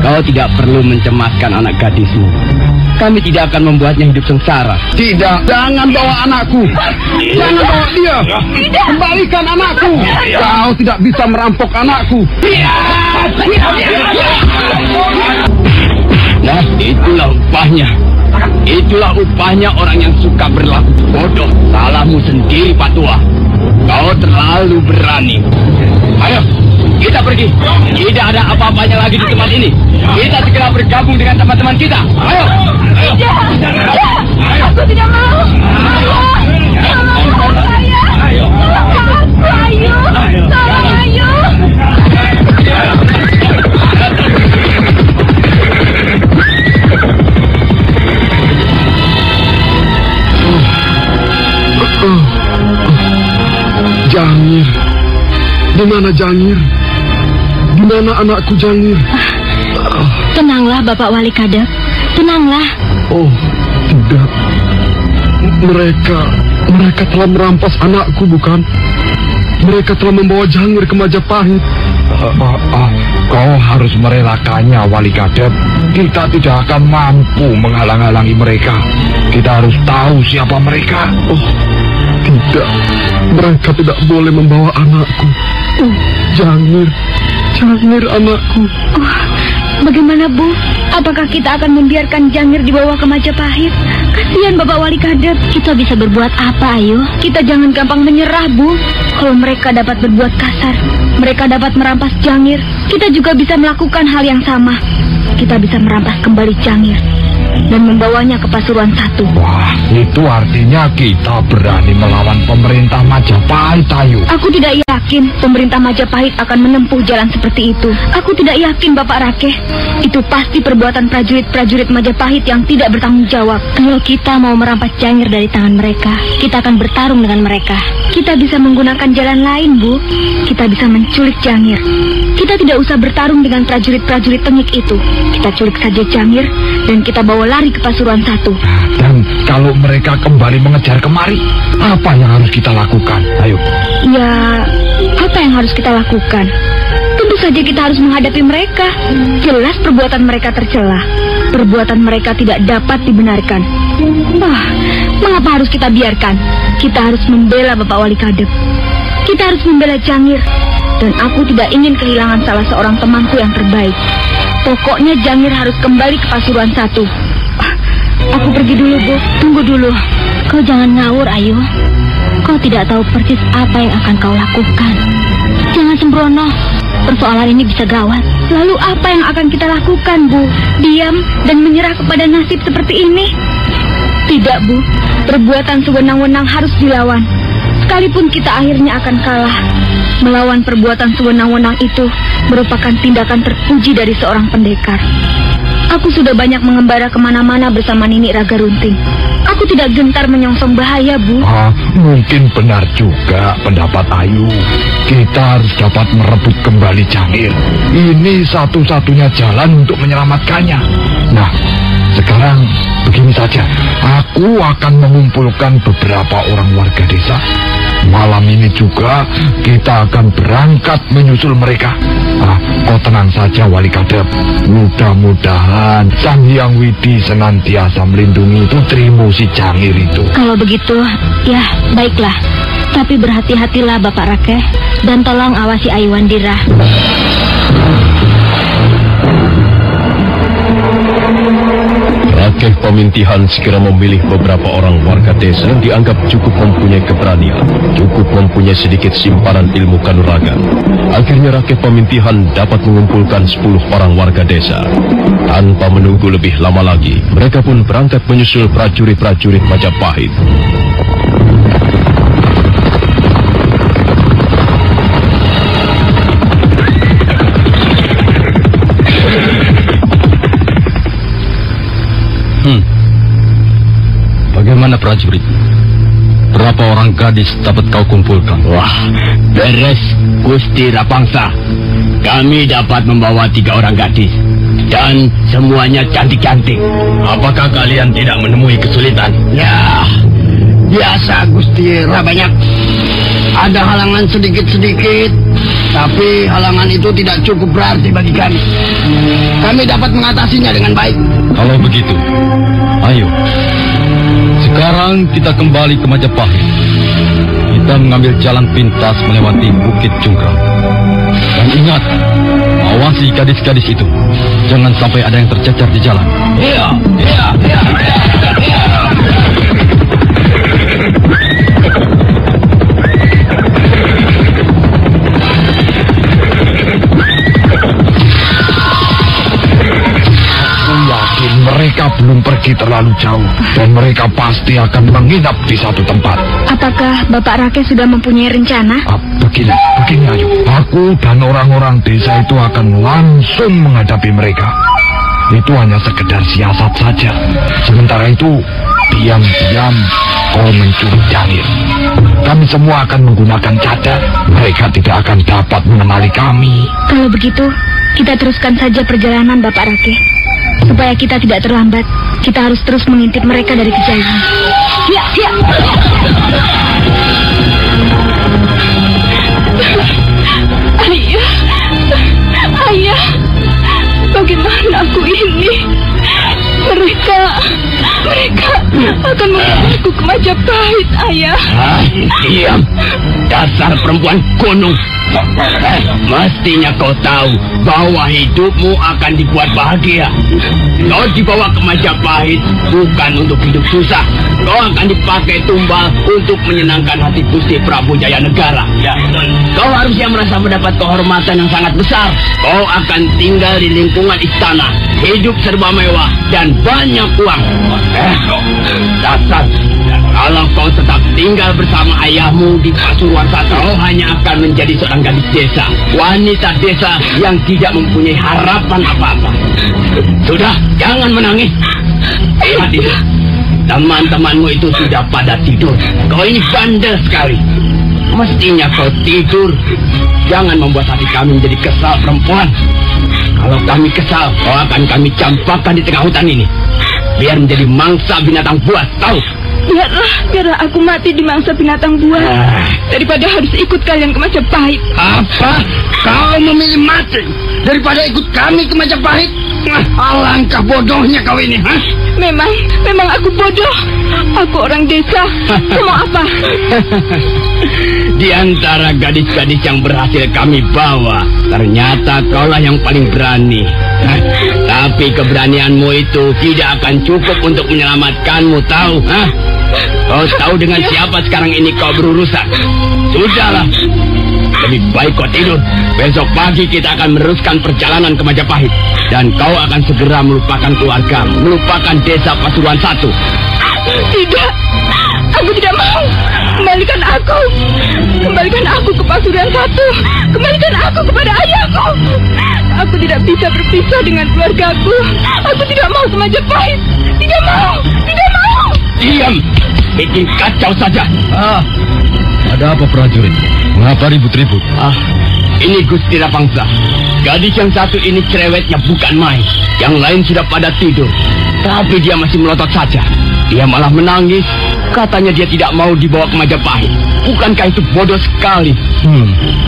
kau tidak perlu mencemaskan anak gadismu. Kami tidak akan membuatnya hidup sengsara. Tidak, jangan bawa anakku. Jangan bawa dia. Kembalikan anakku. Kau tidak bisa merampok anakku. Nah, itulah upahnya. Itulah upahnya orang yang suka berlaku bodoh. Salahmu sendiri, Pak Tua. Kau terlalu berani. Ayo, kita pergi. Tidak ada apa-apanya lagi di tempat ini. Kita segera bergabung dengan teman-teman kita. Ayo. Tidak. Aku tidak mau. Tolong saya. Ayo. Tolong ayo. Jangir. Di mana Jangir? Di mana anakku Jangir? Tenanglah, Bapak Wali Kadep. Tenanglah. Oh, tidak. Mereka telah merampas anakku, bukan? Mereka telah membawa Jangir ke Majapahit. Kau harus merelakannya, Wali Kadep. Kita tidak akan mampu menghalang-halangi mereka. Kita harus tahu siapa mereka. Oh, tidak. Mereka tidak boleh membawa anakku. Jangir anakku. Bagaimana, Bu? Apakah kita akan membiarkan Jangir dibawa ke Majapahit? Kasihan Bapak Wali Kadep. Kita bisa berbuat apa, ayo? Kita jangan gampang menyerah, Bu. Kalau mereka dapat berbuat kasar, mereka dapat merampas Jangir, kita juga bisa melakukan hal yang sama. Kita bisa merampas kembali Jangir dan membawanya ke Pasuruan I. Wah, itu artinya kita berani melawan pemerintah Majapahit, ayo. Aku tidak yakin pemerintah Majapahit akan menempuh jalan seperti itu. Aku tidak yakin, Bapak Rakeh. Itu pasti perbuatan prajurit-prajurit Majapahit yang tidak bertanggung jawab. Kalau kita mau merampas Jangir dari tangan mereka, kita akan bertarung dengan mereka. Kita bisa menggunakan jalan lain, Bu. Kita bisa menculik Jangir. Kita tidak usah bertarung dengan prajurit-prajurit tengik itu. Kita culik saja Jangir dan kita bawa lari ke Pasuruan I. Dan kalau mereka kembali mengejar kemari, apa yang harus kita lakukan? Ayo. Ya, apa yang harus kita lakukan? Tentu saja kita harus menghadapi mereka. Jelas perbuatan mereka tercela. Perbuatan mereka tidak dapat dibenarkan. Mengapa harus kita biarkan? Kita harus membela Bapak Wali Kadep. Kita harus membela Jangir. Dan aku tidak ingin kehilangan salah seorang temanku yang terbaik. Pokoknya Jangir harus kembali ke Pasuruan I. Aku pergi dulu, Bu. Tunggu dulu. Kau jangan ngawur, Ayu. Kau tidak tahu persis apa yang akan kau lakukan. Jangan sembrono. Persoalan ini bisa gawat. Lalu apa yang akan kita lakukan, Bu? Diam dan menyerah kepada nasib seperti ini? Tidak, Bu. Perbuatan sewenang-wenang harus dilawan. Sekalipun kita akhirnya akan kalah. Melawan perbuatan sewenang-wenang itu merupakan tindakan terpuji dari seorang pendekar. Aku sudah banyak mengembara kemana-mana bersama Nini Raga Runting. Aku tidak gentar menyongsong bahaya, Bu. Mungkin benar juga pendapat Ayu. Kita harus dapat merebut kembali Jangir. Ini satu-satunya jalan untuk menyelamatkannya. Nah, sekarang begini saja. Aku akan mengumpulkan beberapa orang warga desa. Malam ini juga kita akan berangkat menyusul mereka. Kau tenang saja, Wali Kadep. Mudah-mudahan Sang Hyang Widi senantiasa melindungi putrimu si Jangir itu. Kalau begitu, ya baiklah. Tapi berhati-hatilah Bapak Rakeh. Dan tolong awasi Ayu Wandira. Rakeh Rakeh Pamintihan segera memilih beberapa orang warga desa yang dianggap cukup mempunyai keberanian, cukup mempunyai sedikit simpanan ilmu kanuragan. Akhirnya Rakeh Pamintihan dapat mengumpulkan 10 orang warga desa. Tanpa menunggu lebih lama lagi, mereka pun berangkat menyusul prajurit-prajurit Majapahit. Bagaimana prajurit? Berapa orang gadis dapat kau kumpulkan? Wah, beres Gusti Rapangsa. Kami dapat membawa 3 orang gadis. Dan semuanya cantik-cantik. Apakah kalian tidak menemui kesulitan? Ya, biasa Gusti Rabanyak. Ada halangan sedikit-sedikit, tapi halangan itu tidak cukup berarti bagi kami. Kami dapat mengatasinya dengan baik. Kalau begitu, ayo. Sekarang kita kembali ke Majapahit. Kita mengambil jalan pintas melewati Bukit Cungkrang. Dan ingat, awasi gadis-gadis itu. Jangan sampai ada yang tercecer di jalan. Iya. Mereka belum pergi terlalu jauh dan mereka pasti akan menginap di satu tempat. Apakah Bapak Rakeh sudah mempunyai rencana? Begini Ayu. Aku dan orang-orang desa itu akan langsung menghadapi mereka. Itu hanya sekedar siasat saja. Sementara itu, diam-diam kau mencuri Jangir. Kami semua akan menggunakan cadar. Mereka tidak akan dapat mengenali kami. Kalau begitu, kita teruskan saja perjalanan Bapak Rakeh. Supaya kita tidak terlambat, kita harus terus mengintip mereka dari kejauhan. Ya. Ayah, bagaimana aku ini? Mereka akan membawaku ke Majapahit, Ayah. Diam, dasar perempuan gunung. Mestinya kau tahu bahwa hidupmu akan dibuat bahagia. Kau dibawa ke Majapahit bukan untuk hidup susah. Kau akan dipakai tumbal untuk menyenangkan hati Gusti Prabu Jayanegara. Kau harusnya merasa mendapat kehormatan yang sangat besar. Kau akan tinggal di lingkungan istana, hidup serba mewah dan banyak uang. Dasar, kalau kau tetap tinggal bersama ayahmu di Pasuruan Satu, kau hanya akan menjadi seorang gadis desa, wanita desa yang tidak mempunyai harapan apa-apa. Sudah, jangan menangis. Lihat itu, teman-temanmu itu sudah pada tidur. Kau ini bandel sekali. Mestinya kau tidur. Jangan membuat hati kami menjadi kesal, perempuan. Kalau kami kesal, kau akan kami campakkan di tengah hutan ini, biar menjadi mangsa binatang buas, tahu? Biarlah aku mati di mangsa binatang buas daripada harus ikut kalian ke Majapahit. Apa? Kau memilih mati daripada ikut kami ke Majapahit? Alangkah bodohnya kau ini, ha? Memang aku bodoh. Aku orang desa. Mau apa? Di antara gadis-gadis yang berhasil kami bawa, ternyata kaulah yang paling berani. Tapi keberanianmu itu tidak akan cukup untuk menyelamatkanmu, tahu? Kau tahu dengan siapa sekarang ini kau berurusan? Sudahlah, lebih baik kau tidur. Besok pagi kita akan meneruskan perjalanan ke Majapahit. Dan kau akan segera melupakan keluarga, melupakan desa Pasuruan Satu. Tidak, aku tidak mau. Kembalikan aku ke Pasuruan Satu. Kembalikan aku kepada ayahku. Aku tidak bisa berpisah dengan keluargaku. Aku tidak mau ke Majapahit. Tidak mau. Diam, bikin kacau saja. Ada apa prajurit? Mengapa ribut-ribut? Ini Gusti Rapangsa. Gadis yang satu ini cerewetnya bukan main. Yang lain sudah pada tidur, tapi dia masih melotot saja. Dia malah menangis. Katanya dia tidak mau dibawa ke Majapahit. Bukankah itu bodoh sekali?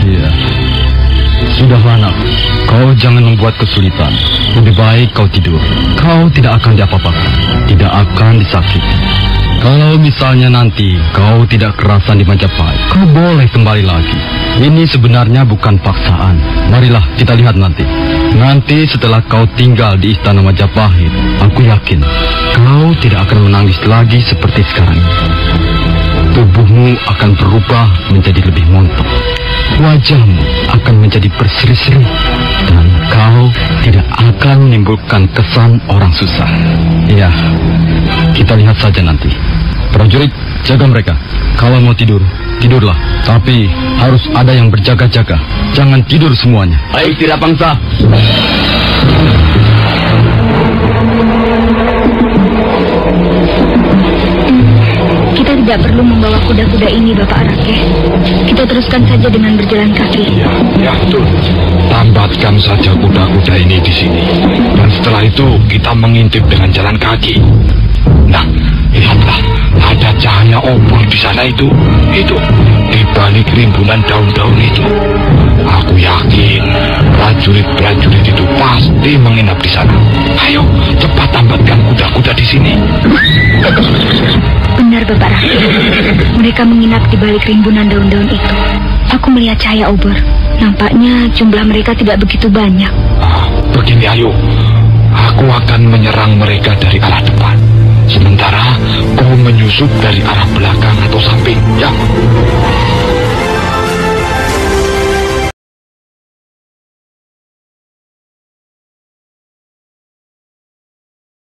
Iya. Sudahlah nak, kau jangan membuat kesulitan. Lebih baik kau tidur. Kau tidak akan diapa-apakan, tidak akan disakiti. Kalau misalnya nanti kau tidak kerasan di Majapahit, kau boleh kembali lagi. Ini sebenarnya bukan paksaan. Marilah kita lihat nanti. Nanti setelah kau tinggal di istana Majapahit, aku yakin kau tidak akan menangis lagi seperti sekarang. Tubuhmu akan berubah menjadi lebih montok. Wajahmu akan menjadi berseri-seri. Dan kau tidak akan menimbulkan kesan orang susah. Ya, kita lihat saja nanti. Prajurit, jaga mereka. Kalau mau tidur, tidurlah. Tapi harus ada yang berjaga-jaga. Jangan tidur semuanya. Baik, tidak bangsa. Kita tidak perlu membawa kuda-kuda ini, Bapak Arake. Kita teruskan saja dengan berjalan kaki. Ya, betul. Tambatkan saja kuda-kuda ini di sini. Dan setelah itu kita mengintip dengan jalan kaki. Nah, lihatlah, ada cahaya obor di sana itu. Itu, di balik rimbunan daun-daun itu. Aku yakin prajurit-prajurit itu pasti menginap di sana. Ayo, cepat tambatkan kuda-kuda di sini. Benar, Bapak Rake. Mereka menginap di balik rimbunan daun-daun itu. Aku melihat cahaya obor. Nampaknya jumlah mereka tidak begitu banyak. Begini, ayo. Aku akan menyerang mereka dari arah depan. Sementara kau menyusup dari arah belakang atau samping, ya.